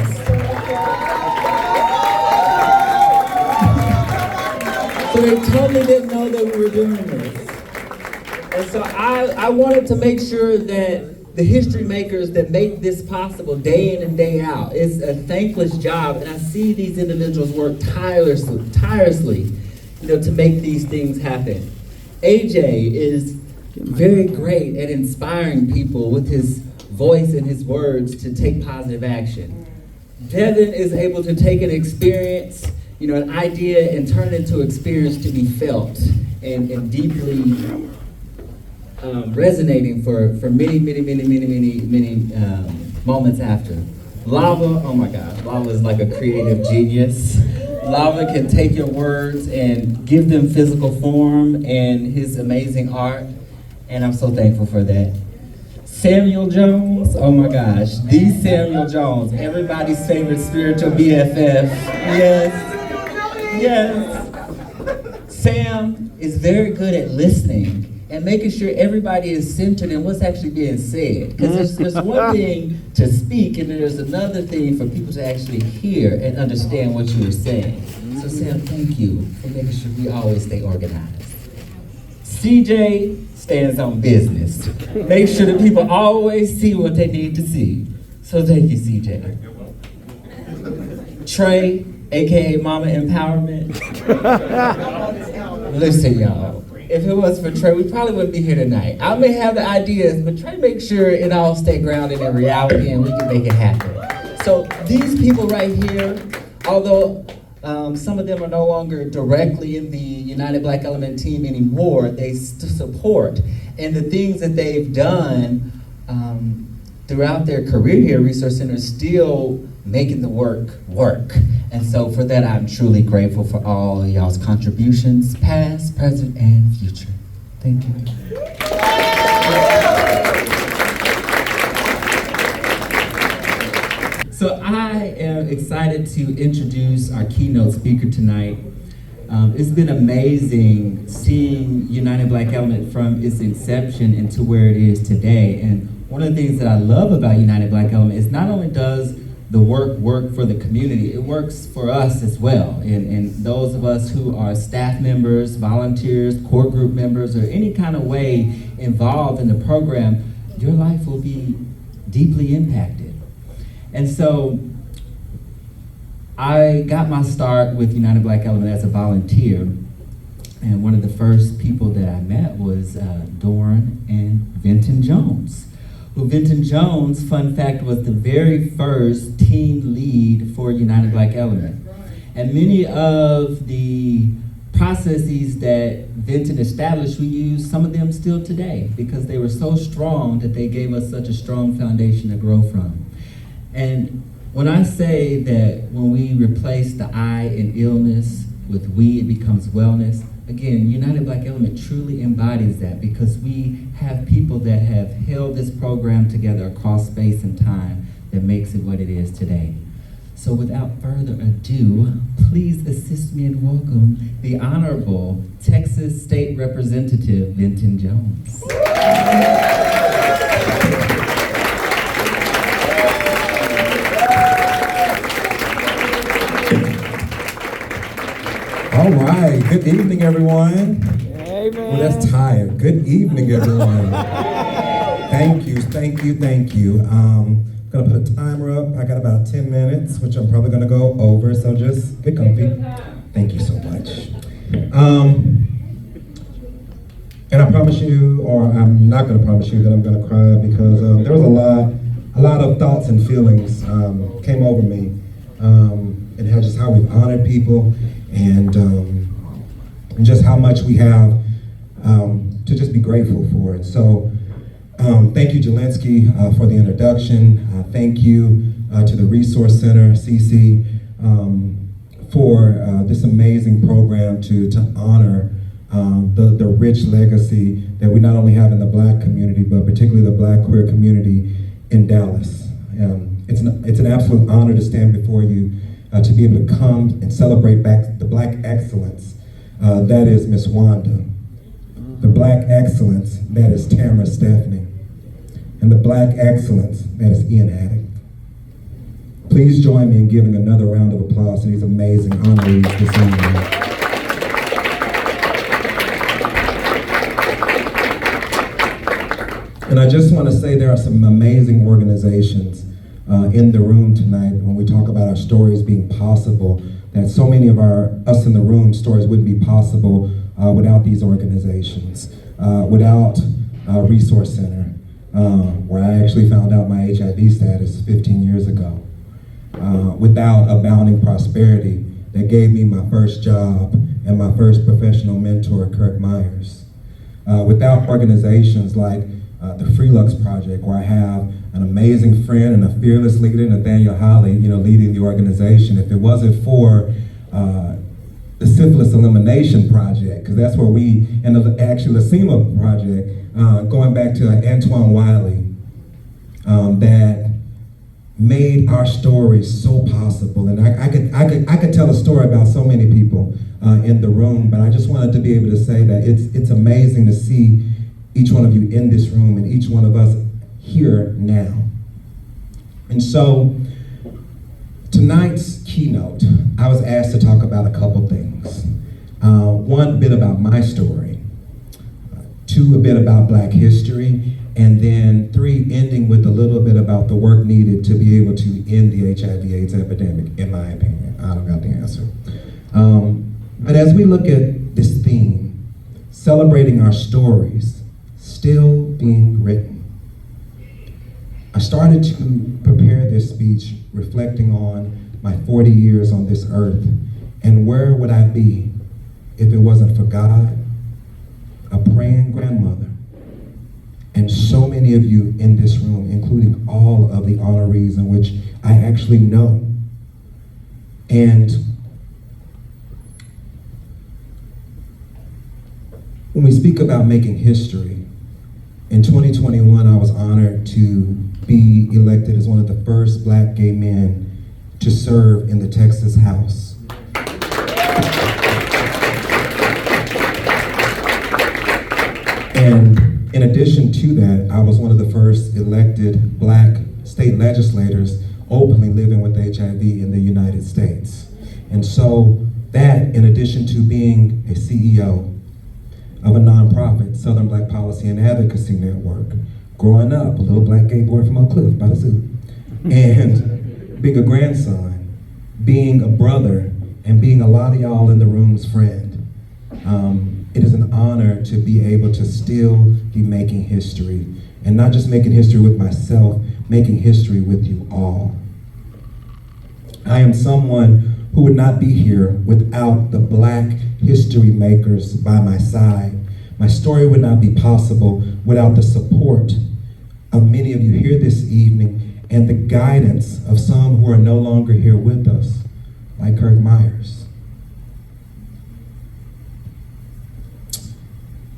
So they totally didn't know that we were doing this. And so I wanted to make sure that the history makers that make this possible day in and day out, it's a thankless job, and I see these individuals work tirelessly, you know, to make these things happen. AJ is very great at inspiring people with his voice and his words to take positive action. Devin is able to take an experience, you know, an idea, and turn it into experience to be felt and deeply resonating for many moments after. Lava, oh my God, Lava is like a creative genius. Lava can take your words and give them physical form and his amazing art, and I'm so thankful for that. Samuel Jones, oh my gosh, the Samuel Jones, everybody's favorite spiritual BFF. Yes. Sam is very good at listening and making sure everybody is centered in what's actually being said. Because there's one thing to speak, and there's another thing for people to actually hear and understand what you are saying. So Sam, thank you for making sure we always stay organized. CJ stands on business. Make sure that people always see what they need to see. So thank you, CJ. Trey, AKA Mama Empowerment. Listen, y'all. If it was for Trey, we probably wouldn't be here tonight. I may have the ideas, but Trey makes sure it all stay grounded in reality and we can make it happen. So these people right here, although some of them are no longer directly in the United Black Ellument team anymore, they support. And the things that they've done throughout their career here at Resource Center is still making the work. And so for that, I'm truly grateful for all of y'all's contributions, past, present, and future. Thank you. So I am excited to introduce our keynote speaker tonight. It's been amazing seeing United Black Ellument from its inception into where it is today. And one of the things that I love about United Black Ellument is not only does the work for the community, it works for us as well. And those of us who are staff members, volunteers, core group members, or any kind of way involved in the program, your life will be deeply impacted. And so I got my start with United Black Ellument as a volunteer. And one of the first people that I met was Doran and Venton Jones. Well, Venton Jones, fun fact, was the very first team lead for United Black Ellument. And many of the processes that Venton established, we use some of them still today because they were so strong that they gave us such a strong foundation to grow from. And when I say that when we replace the I in illness with we, it becomes wellness, again, United Black Ellument truly embodies that because we have people that have held this program together across space and time that makes it what it is today. So without further ado, please assist me in welcome the Honorable Texas State Representative Venton Jones. All right, good evening, everyone. Amen. Well, that's tired. Good evening, everyone. Thank you. I'm gonna put a timer up. I got about 10 minutes, which I'm probably gonna go over, so just get comfy. Thank you so much. And I promise you, or I'm not gonna promise you that I'm gonna cry because there was a lot of thoughts and feelings came over me. And just how we've honored people and just how much we have to just be grateful for it. So thank you, Jalenzski, for the introduction. Thank you to the Resource Center, CC, for this amazing program to honor the rich legacy that we not only have in the Black community, but particularly the Black queer community in Dallas. It's an absolute honor to stand before you, to be able to come and celebrate back the Black excellence. That is Miss Wanda. The Black excellence, that is Tamara, Stepheny. And the Black excellence, that is Ian Haddock. Please join me in giving another round of applause to these amazing honorees this evening. And I just want to say there are some amazing organizations in the room tonight when we talk about our stories being possible, that so many of us in the room stories wouldn't be possible without these organizations, without Resource Center, where I actually found out my HIV status 15 years ago, without Abounding Prosperity that gave me my first job and my first professional mentor, Kirk Myers, without organizations like the Freelux Project, where I have an amazing friend and a fearless leader, Nathaniel Holly, leading the organization. If it wasn't for the Syphilis Elimination Project, because that's where and actually the SEMA Project, going back to Antoine Wiley, that made our story so possible. And I could tell a story about so many people in the room, but I just wanted to be able to say that it's amazing to see each one of you in this room and each one of us here now. And so tonight's keynote, I was asked to talk about a couple things. One, bit about my story. Two, a bit about Black history. And then three, ending with a little bit about the work needed to be able to end the HIV/AIDS epidemic, in my opinion. I don't got the answer. But as we look at this theme, celebrating our stories, still being written, I started to prepare this speech reflecting on my 40 years on this earth and where would I be if it wasn't for God, a praying grandmother, and so many of you in this room, including all of the honorees in which I actually know. And when we speak about making history, in 2021, I was honored to be elected as one of the first Black gay men to serve in the Texas House. And in addition to that, I was one of the first elected Black state legislators openly living with HIV in the United States. And so that, in addition to being a CEO of a nonprofit, Southern Black Policy and Advocacy Network, growing up, a little Black gay boy from Oak Cliff by the zoo, and being a grandson, being a brother, and being a lot of y'all in the room's friend. It is an honor to be able to still be making history, and not just making history with myself, making history with you all. I am someone who would not be here without the Black history makers by my side. My story would not be possible without the support of many of you here this evening and the guidance of some who are no longer here with us, like Kirk Myers.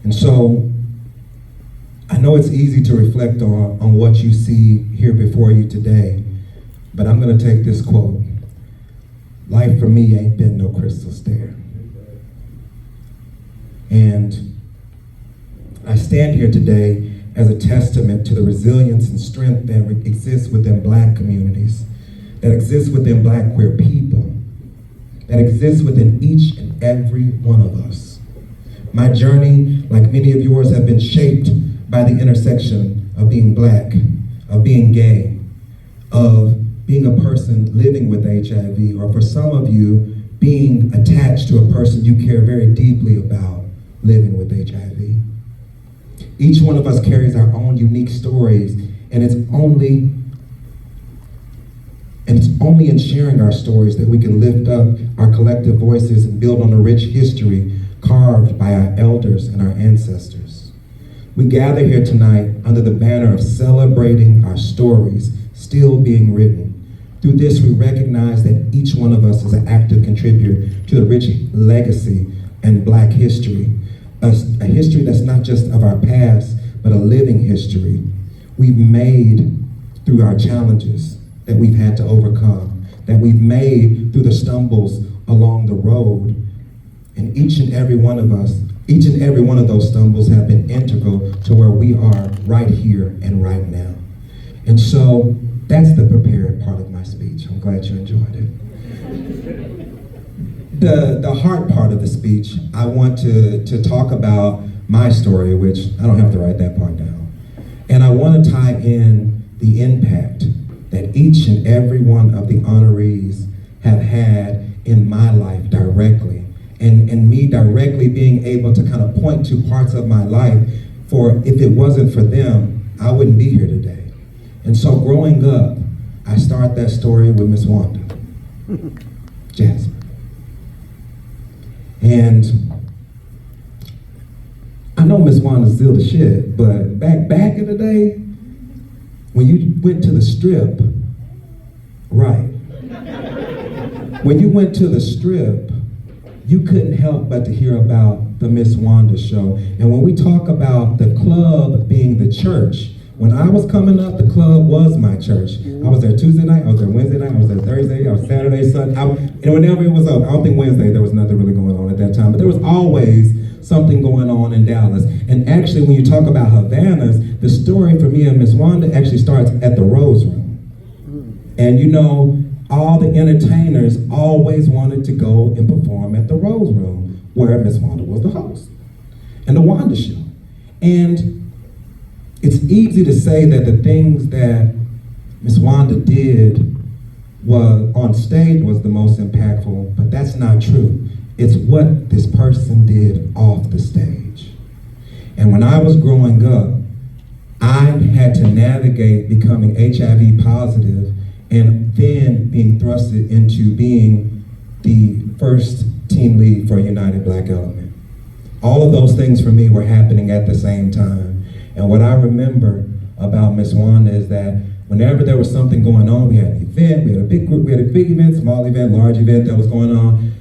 And so, I know it's easy to reflect on what you see here before you today, but I'm gonna take this quote. Life for me ain't been no crystal stair. And I stand here today as a testament to the resilience and strength that exists within Black communities, that exists within Black queer people, that exists within each and every one of us. My journey, like many of yours, have been shaped by the intersection of being Black, of being gay, of being a person living with HIV, or for some of you, being attached to a person you care very deeply about living with HIV. Each one of us carries our own unique stories, and it's only in sharing our stories that we can lift up our collective voices and build on the rich history carved by our elders and our ancestors. We gather here tonight under the banner of celebrating our stories still being written. Through this, we recognize that each one of us is an active contributor to the rich legacy and Black history, a history that's not just of our past, but a living history we've made through our challenges that we've had to overcome, that we've made through the stumbles along the road. And each and every one of us, each and every one of those stumbles have been integral to where we are right here and right now. And so that's the prepared part of my speech. I'm glad you enjoyed it. The hard part of the speech, I want to talk about my story, which I don't have to write that part down. And I want to tie in the impact that each and every one of the honorees have had in my life directly. And me directly being able to kind of point to parts of my life, for if it wasn't for them, I wouldn't be here today. And so growing up, I start that story with Miss Wanda, Jasper. And I know Miss Wanda's still the shit, but back in the day, when you went to the strip, right, when you went to the strip, you couldn't help but to hear about the Miss Wanda show. And when we talk about the club being the church, When I was coming up, the club was my church. I was there Tuesday night, I was there Wednesday night, I was there Thursday, I was Saturday, Sunday. And whenever it was up, I don't think Wednesday there was nothing really going on at that time, but there was always something going on in Dallas. And actually, when you talk about Havanas, the story for me and Miss Wanda actually starts at the Rose Room. And you know, all the entertainers always wanted to go and perform at the Rose Room, where Miss Wanda was the host, and the Wanda Show. And it's easy to say that the things that Miss Wanda did was on stage was the most impactful, but that's not true. It's what this person did off the stage. And when I was growing up, I had to navigate becoming HIV positive and then being thrusted into being the first team lead for United Black Ellument. All of those things for me were happening at the same time. And what I remember about Miss Wanda is that whenever there was something going on, we had an event, we had a big group, we had a big event, small event, large event that was going on.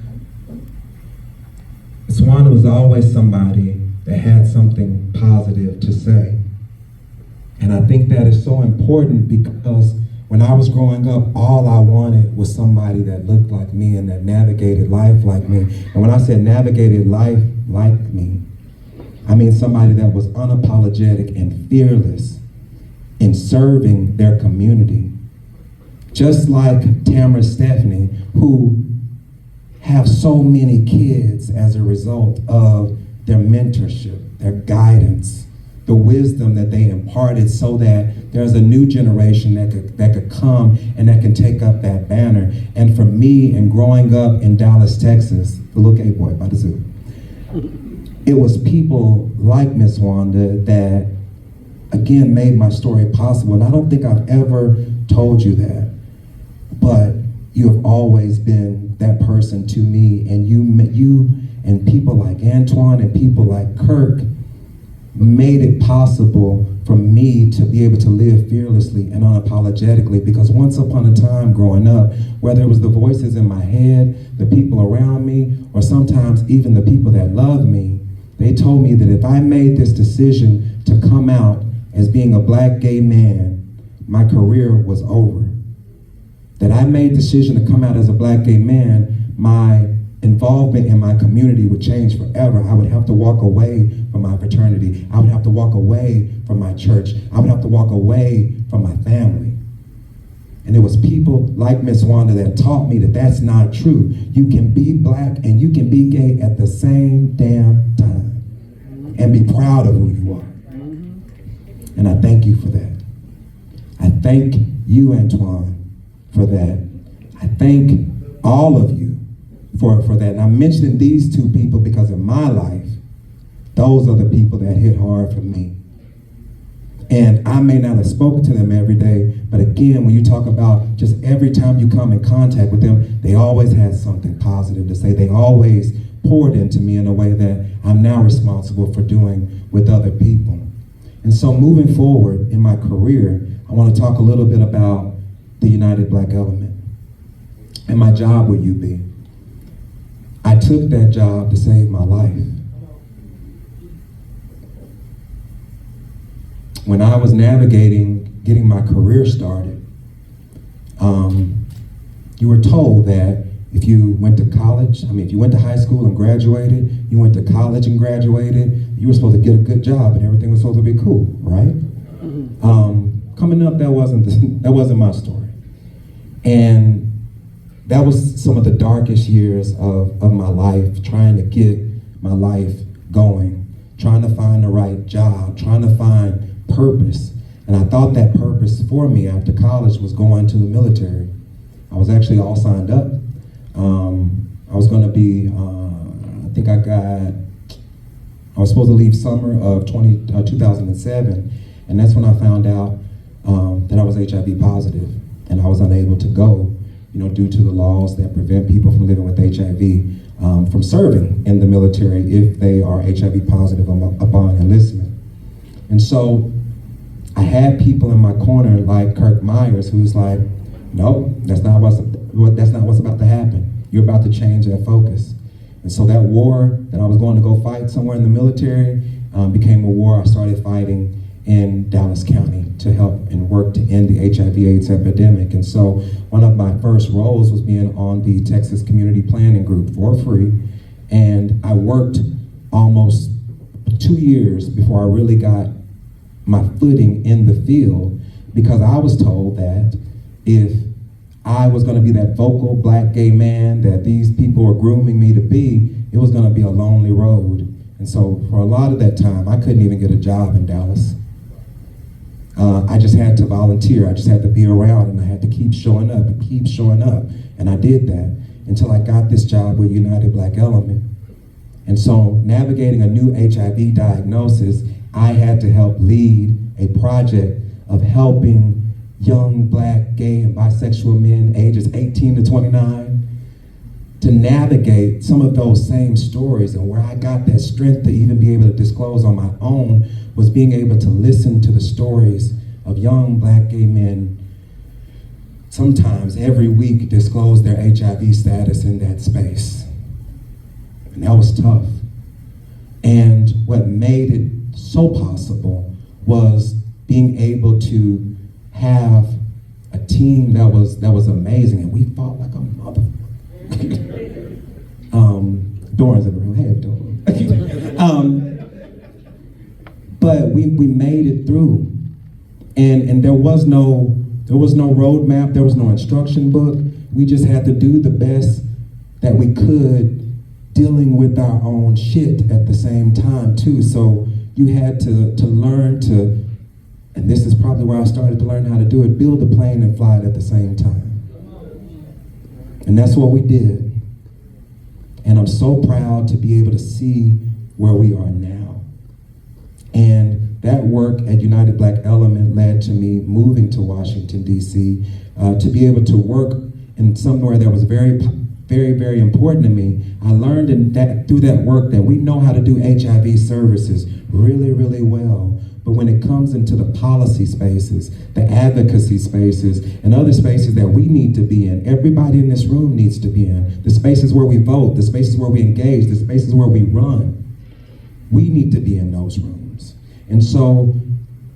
Miss Wanda was always somebody that had something positive to say. And I think that is so important because when I was growing up, all I wanted was somebody that looked like me and that navigated life like me. And when I said navigated life like me, I mean somebody that was unapologetic and fearless in serving their community. Just like Tamara, Stepheny, who have so many kids as a result of their mentorship, their guidance, the wisdom that they imparted so that there's a new generation that could come and that can take up that banner. And for me, and growing up in Dallas, Texas, the little gay boy by the zoo, it was people like Miss Wanda that, again, made my story possible. And I don't think I've ever told you that, but you have always been that person to me. And you and people like Antoine and people like Kirk made it possible for me to be able to live fearlessly and unapologetically, because once upon a time growing up, whether it was the voices in my head, the people around me, or sometimes even the people that love me, they told me that if I made this decision to come out as being a black gay man, my career was over. That I made the decision to come out as a black gay man, my involvement in my community would change forever. I would have to walk away from my fraternity. I would have to walk away from my church. I would have to walk away from my family. And it was people like Miss Wanda that taught me that that's not true. You can be black and you can be gay at the same damn time and be proud of who you are. And I thank you for that. I thank you, Antoine, for that. I thank all of you for that. And I'm mentioning these two people because in my life, those are the people that hit hard for me. And I may not have spoken to them every day, but again, when you talk about just every time you come in contact with them, they always had something positive to say. They always poured into me in a way that I'm now responsible for doing with other people. And so moving forward in my career, I want to talk a little bit about the United Black Ellument and my job with UB. I took that job to save my life. When I was navigating getting my career started, you were told that if you went to college, if you went to high school and graduated, you went to college and graduated, you were supposed to get a good job and everything was supposed to be cool, right? Coming up, that wasn't my story. And that was some of the darkest years of my life, trying to get my life going, trying to find the right job, trying to find purpose. And I thought that purpose for me after college was going to the military. I was actually all signed up. I was gonna be, I was supposed to leave summer of 2007, and that's when I found out that I was HIV positive, and I was unable to go, due to the laws that prevent people from living with HIV from serving in the military if they are HIV positive upon enlistment. And so I had people in my corner like Kirk Myers, who's like, nope, that's not what's about to happen. You're about to change that focus. And so that war that I was going to go fight somewhere in the military became a war I started fighting in Dallas County to help and work to end the HIV/AIDS epidemic. And so one of my first roles was being on the Texas Community Planning Group for free. And I worked almost 2 years before I really got my footing in the field, because I was told that if I was gonna be that vocal Black gay man that these people were grooming me to be, it was gonna be a lonely road. And so for a lot of that time, I couldn't even get a job in Dallas. I just had to volunteer. I just had to be around, and I had to keep showing up and keep showing up. And I did that until I got this job with United Black Ellument. And so navigating a new HIV diagnosis, I had to help lead a project of helping young Black, gay, and bisexual men ages 18 to 29 to navigate some of those same stories. And where I got that strength to even be able to disclose on my own was being able to listen to the stories of young Black gay men, sometimes every week, disclose their HIV status in that space. And that was tough. And what made it so possible was being able to have a team that was amazing, and we fought like a mother. Doran's in the room. Hey, Doran. But we made it through, and there was no roadmap. There was no instruction book. We just had to do the best that we could, dealing with our own shit at the same time too. So you had to learn to, and this is probably where I started to learn how to do it, build the plane and fly it at the same time. And that's what we did. And I'm so proud to be able to see where we are now. And that work at United Black Ellument led to me moving to Washington, D.C., to be able to work in somewhere that was very, very, very important to me. I learned through that work that we know how to do HIV services really, really well. But when it comes into the policy spaces, the advocacy spaces, and other spaces that we need to be in, everybody in this room needs to be in, the spaces where we vote, the spaces where we engage, the spaces where we run, we need to be in those rooms. And so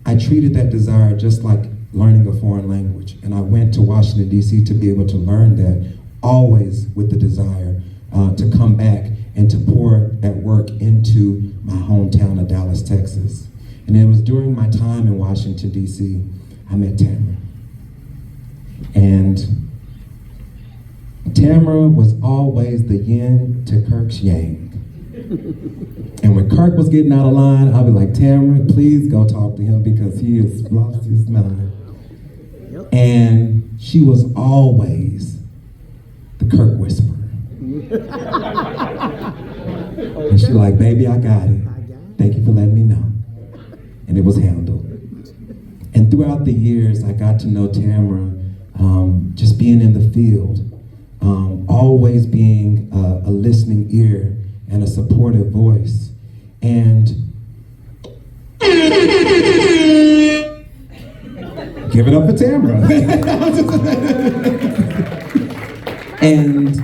I treated that desire just like learning a foreign language. And I went to Washington, D.C. to be able to learn that, always with the desire to come back and to pour that work into my hometown of Dallas, Texas. And it was during my time in Washington, D.C., I met Tamara. And Tamara was always the yin to Kirk's yang. And when Kirk was getting out of line, I'd be like, Tamara, please go talk to him because he has lost his mind. And she was always the Kirk whisperer. And she's like, baby, I got it. Thank you for letting me know. And it was handled. And throughout the years, I got to know Tamara, just being in the field, always being a listening ear and a supportive voice. And give it up for Tamara. and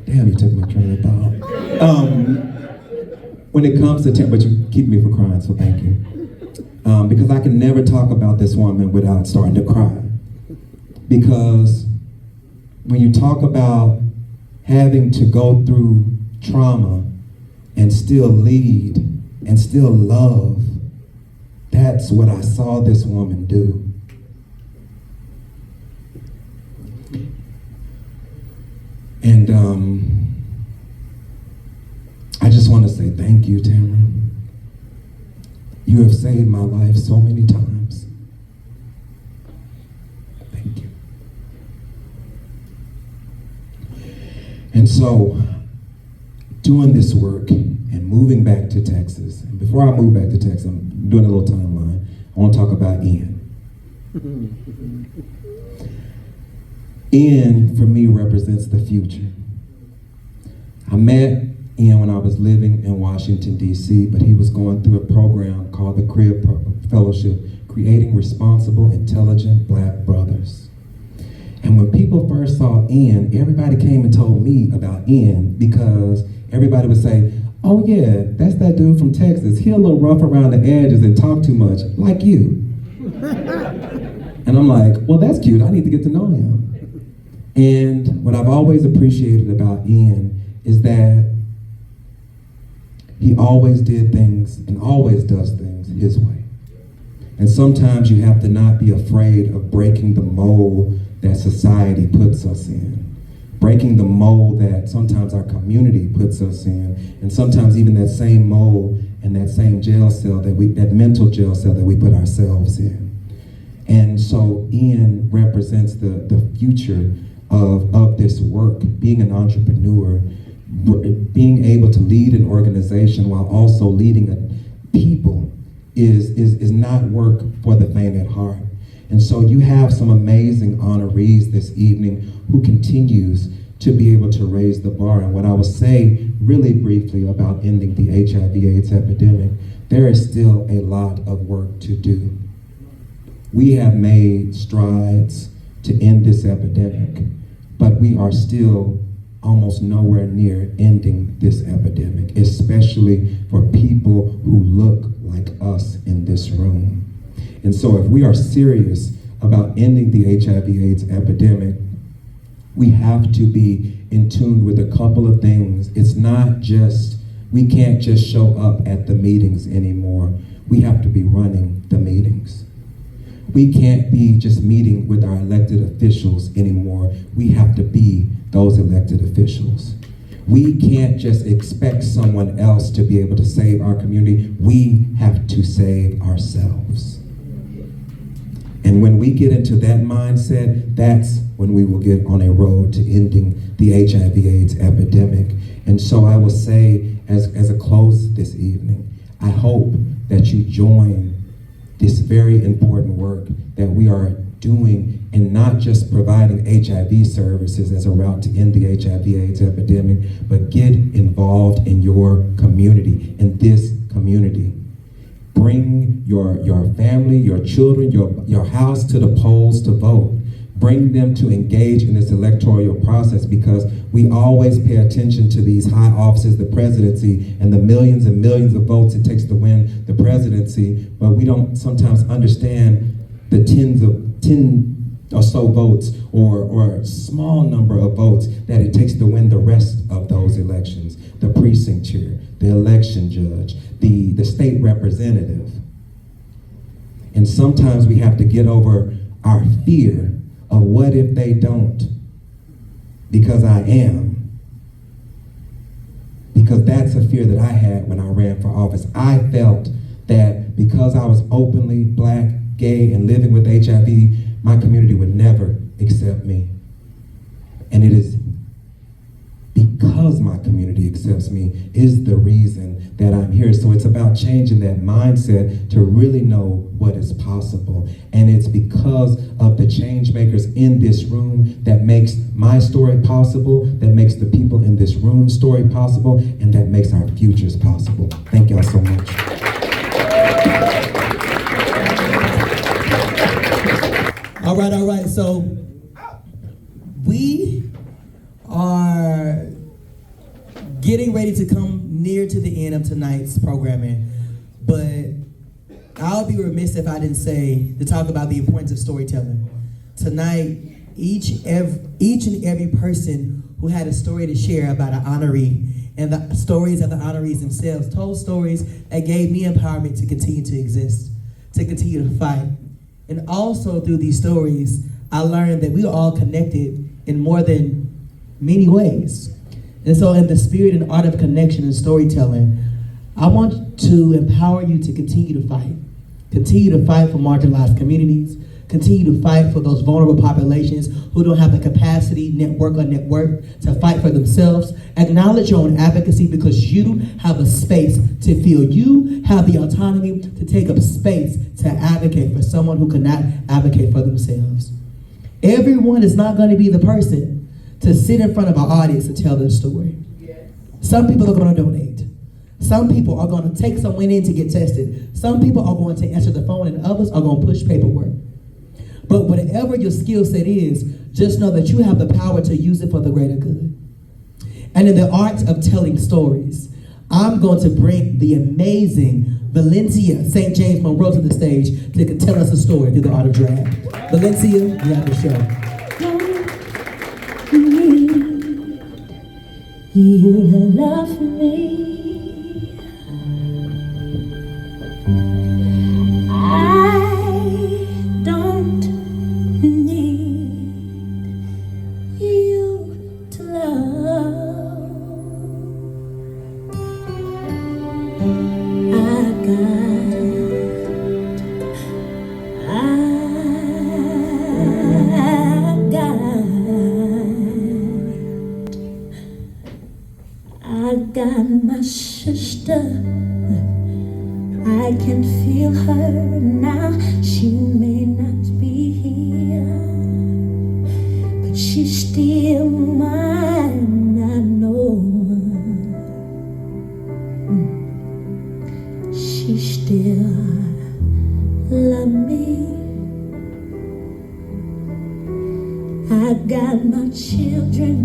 damn, you took my train of thought. When it comes to Tamara, but you keep me from crying, so thank you. Because I can never talk about this woman without starting to cry. Because when you talk about having to go through trauma and still lead and still love, that's what I saw this woman do. And I just want to say thank you, Tamara. You have saved my life so many times. Thank you. And so, doing this work and moving back to Texas, and before I move back to Texas, I'm doing a little timeline. I want to talk about Ian. Ian, for me, represents the future. I met Ian when I was living in Washington, D.C., but he was going through a program called the Crib Fellowship, Creating Responsible, Intelligent Black Brothers. And when people first saw Ian, everybody came and told me about Ian because everybody would say, oh yeah, that's that dude from Texas. He a little rough around the edges and talk too much, like you. And I'm like, well, that's cute. I need to get to know him. And what I've always appreciated about Ian is that he always did things and always does things his way. And sometimes you have to not be afraid of breaking the mold that society puts us in. Breaking the mold that sometimes our community puts us in, and sometimes even that same mold and that same jail cell that mental jail cell that we put ourselves in. And so Ian represents the future of this work, being an entrepreneur, being able to lead an organization while also leading a people is not work for the faint at heart. And so you have some amazing honorees this evening who continues to be able to raise the bar. And what I will say really briefly about ending the HIV/AIDS epidemic, there is still a lot of work to do. We have made strides to end this epidemic, but we are still almost nowhere near ending this epidemic, especially for people who look like us in this room. And so if we are serious about ending the HIV/AIDS epidemic, we have to be in tune with a couple of things. It's not just, we can't just show up at the meetings anymore. We have to be running the meetings. We can't be just meeting with our elected officials anymore. We have to be those elected officials. We can't just expect someone else to be able to save our community. We have to save ourselves. And when we get into that mindset, that's when we will get on a road to ending the HIV/AIDS epidemic. And so I will say, as a close this evening, I hope that you join this very important work that we are doing, and not just providing HIV services as a route to end the HIV/AIDS epidemic, but get involved in your community, in this community. Bring your family, your children, your house to the polls to vote. Bring them to engage in this electoral process, because we always pay attention to these high offices, the presidency, and the millions and millions of votes it takes to win the presidency, but we don't sometimes understand the 10 or so votes or small number of votes that it takes to win the rest of those elections. The precinct chair, the election judge, the state representative. And sometimes we have to get over our fear of what if they don't, because I am. Because that's a fear that I had when I ran for office. I felt that because I was openly Black, gay, and living with HIV, my community would never accept me. And it is because my community accepts me is the reason that I'm here. So it's about changing that mindset to really know what is possible. And it's because of the change makers in this room that makes my story possible, that makes the people in this room story possible, and that makes our futures possible. Thank y'all so much. All right. So we are getting ready to come near to the end of tonight's programming, but I'll be remiss if I didn't say to talk about the importance of storytelling. Tonight, each and every person who had a story to share about an honoree and the stories of the honorees themselves told stories that gave me empowerment to continue to exist, to continue to fight. And also through these stories, I learned that we are all connected in more than many ways. And so in the spirit and art of connection and storytelling, I want to empower you to continue to fight. Continue to fight for marginalized communities. Continue to fight for those vulnerable populations who don't have the capacity, network to fight for themselves. Acknowledge your own advocacy, because you have a space to feel. You have the autonomy to take up space to advocate for someone who cannot advocate for themselves. Everyone is not going to be the person to sit in front of our audience and tell their story. Some people are going to donate. Some people are going to take someone in to get tested. Some people are going to answer the phone, and others are going to push paperwork. But whatever your skill set is, just know that you have the power to use it for the greater good. And in the art of telling stories, I'm going to bring the amazing Valencia St. James MonRo to the stage to tell us a story through the art of drag. Valencia, you have the show. You love me. I don't need you to love. I got my sister. I can feel her now. She may not be here, but she's still mine. I know she still loves me. I got my children.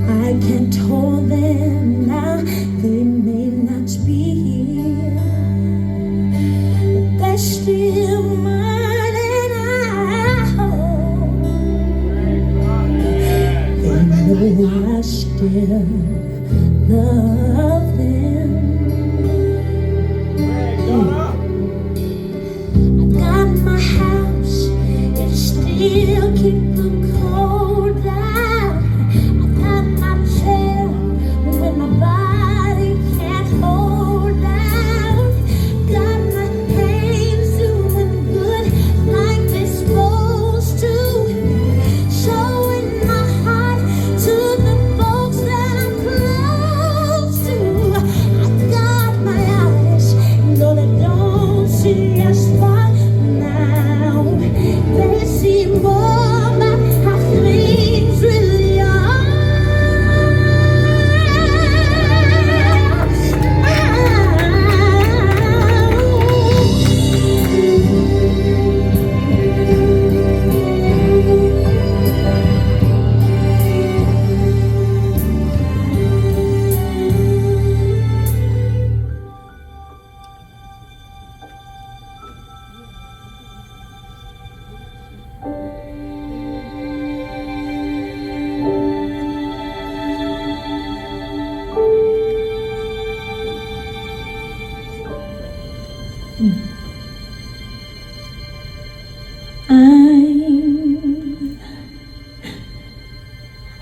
I can't hold them now. They may not be here, but they're still mine, and I hope they know I still love them. I got my house, it still keep the cold out. When my body can't hold out, got my hands doing good like they're supposed to, showing my heart to the folks that I'm close to. I got my eyes, though they don't see as far now, they see more about how things really are.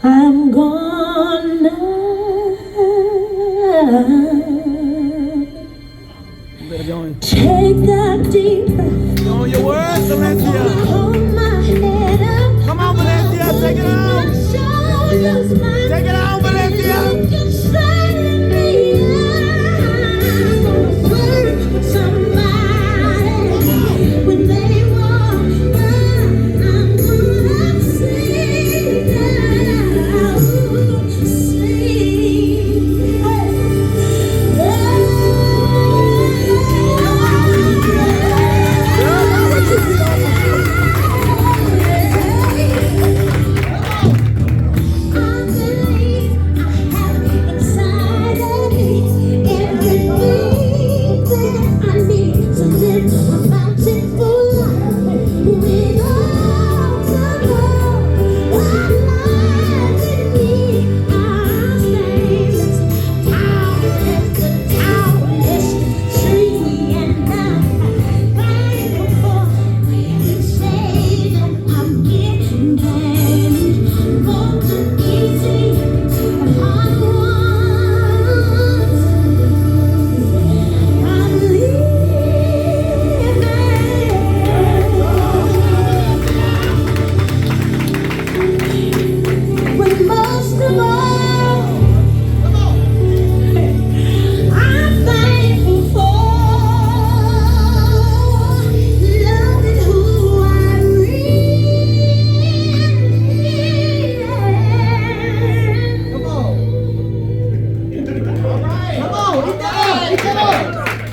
I'm gonna take a deep breath. On your words, Valencia. Hold my head up. Come on, Valencia, take it on. Take it on, Valencia. You can say to me, I'm gonna flirt with somebody. When they walk by, I'm gonna sing out.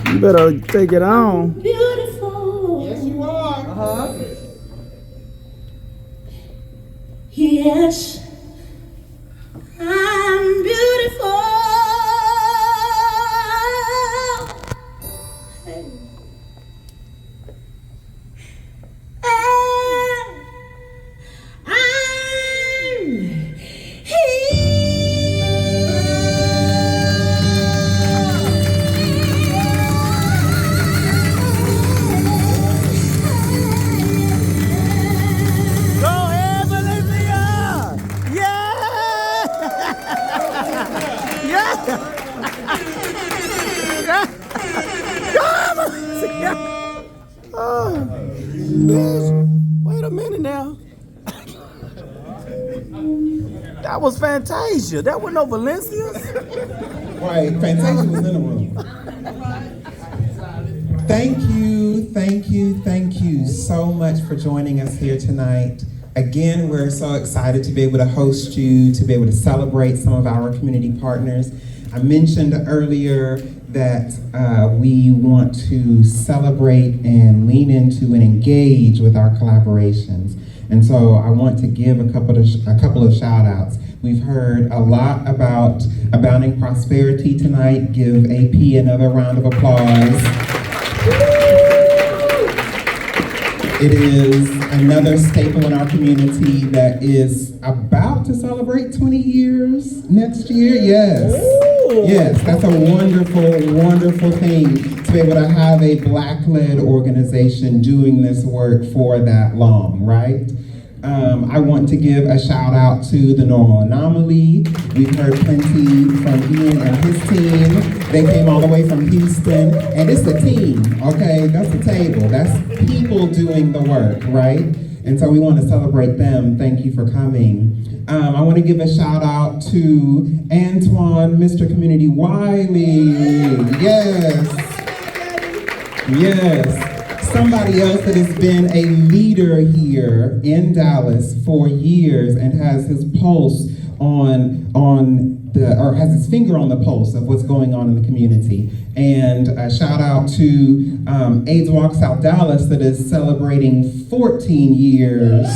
You better take it on. Beautiful. Yes, you are. Yes, I'm beautiful. Bitch, wait a minute now. That was Fantasia. That wasn't no Valencia. Right, Fantasia was in the room. Thank you so much for joining us here tonight. Again, we're so excited to be able to host you, to be able to celebrate some of our community partners. I mentioned earlier that we want to celebrate and lean into and engage with our collaborations. And so I want to give a couple of shout outs. We've heard a lot about Abounding Prosperity tonight. Give AP another round of applause. It is another staple in our community that is about to celebrate 20 years next year. Yes, that's a wonderful, wonderful thing to be able to have a Black-led organization doing this work for that long, right? I want to give a shout out to the Normal Anomaly. We've heard plenty from Ian and his team. They came all the way from Houston, and it's a team, okay? That's a table. That's people doing the work, right? And so we want to celebrate them. Thank you for coming. I want to give a shout out to Antoine, Mr. Community Wiley. Yes. Somebody else that has been a leader here in Dallas for years and has his pulse has his finger on the pulse of what's going on in the community. And a shout out to AIDS Walk South Dallas that is celebrating 14 years.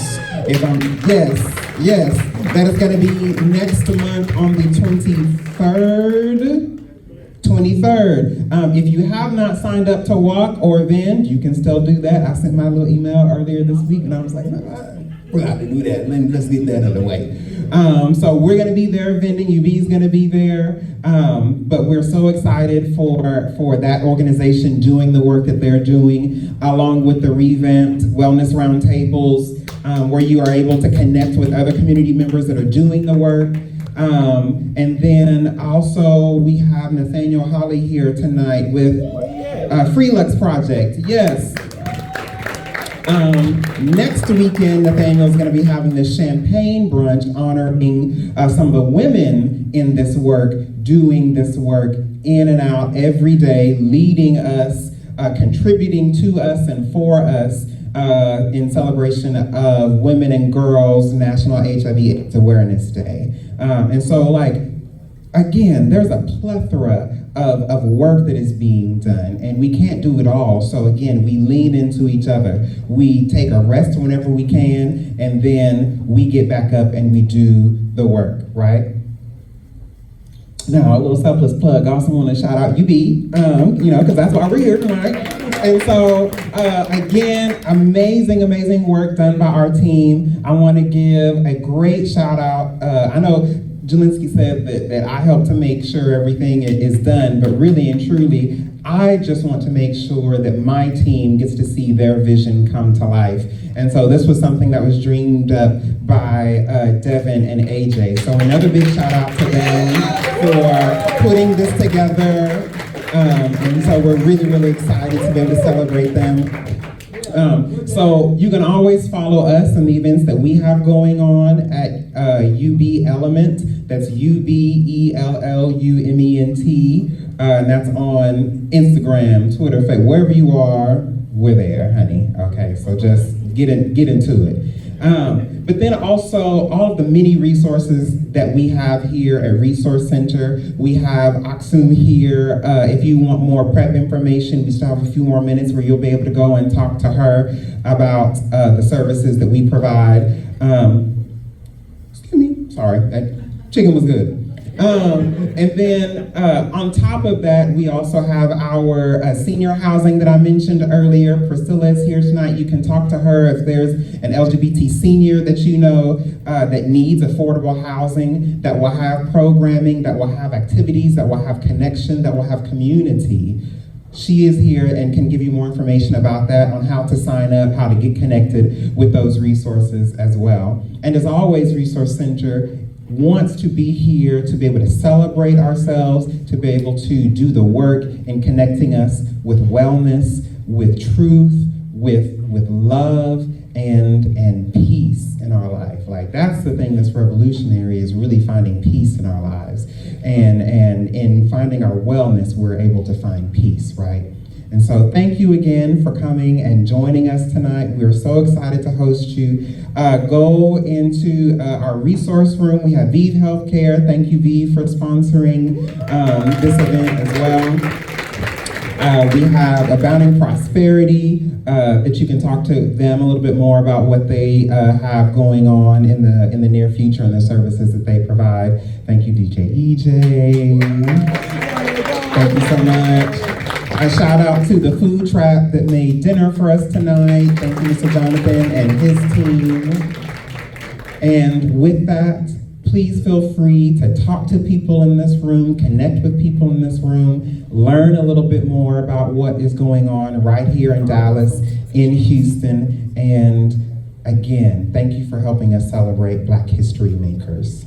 Yes, that is going to be next month on the 23rd. If you have not signed up to walk or vend, you can still do that. I sent my little email earlier this week and I was like, we're going to do that. Let's get that underway. So we're going to be there vending. UB's going to be there. But we're so excited for that organization doing the work that they're doing, along with the revamped wellness roundtables, where you are able to connect with other community members that are doing the work. And then also we have Nathaniel Holly here tonight with Freelux Project. Yes. Next weekend, Nathaniel's going to be having the champagne brunch honoring some of the women in this work, doing this work in and out every day, leading us, contributing to us and for us in celebration of Women and Girls National HIV/AIDS Awareness Day. And so, again, there's a plethora of work that is being done, and we can't do it all. So again, we lean into each other. We take a rest whenever we can, and then we get back up and we do the work, right? Now, a little selfless plug. I also want to shout out UB, because that's why we're here tonight. And so, again, amazing work done by our team. I want to give a great shout out. I know Jalenzski said that I helped to make sure everything is done, but really and truly, I just want to make sure that my team gets to see their vision come to life. And so this was something that was dreamed up by Devin and AJ. So another big shout out to them for putting this together. And so we're really excited to be able to celebrate them. So you can always follow us in the events that we have going on at UB Element. That's UBELLUMENT. And that's on Instagram, Twitter, Facebook, wherever you are, we're there, honey. Okay, so just get into it. But then also all of the many resources that we have here at Resource Center. We have Aksum here. If you want more prep information, we still have a few more minutes where you'll be able to go and talk to her about the services that we provide. Excuse me, sorry, that chicken was good. And then on top of that, we also have our senior housing that I mentioned earlier. Priscilla is here tonight. You can talk to her if there's an LGBT senior that you know that needs affordable housing, that will have programming, that will have activities, that will have connection, that will have community. She is here and can give you more information about that, on how to sign up, how to get connected with those resources as well. And as always, Resource Center wants to be here to be able to celebrate ourselves, to be able to do the work in connecting us with wellness, with truth, with love and peace in our life. Like, that's the thing that's revolutionary, is really finding peace in our lives. And in finding our wellness, we're able to find peace, right? And so thank you again for coming and joining us tonight. We're so excited to host you. Go into our resource room. We have ViV Healthcare. Thank you, ViV, for sponsoring this event as well. We have Abounding Prosperity, that you can talk to them a little bit more about what they have going on in the near future and the services that they provide. Thank you, DJ EJ. Thank you so much. A shout out to the food trap that made dinner for us tonight. Thank you, Mr. Jonathan and his team. And with that, please feel free to talk to people in this room, connect with people in this room, learn a little bit more about what is going on right here in Dallas, in Houston. And again, thank you for helping us celebrate Black History Makers.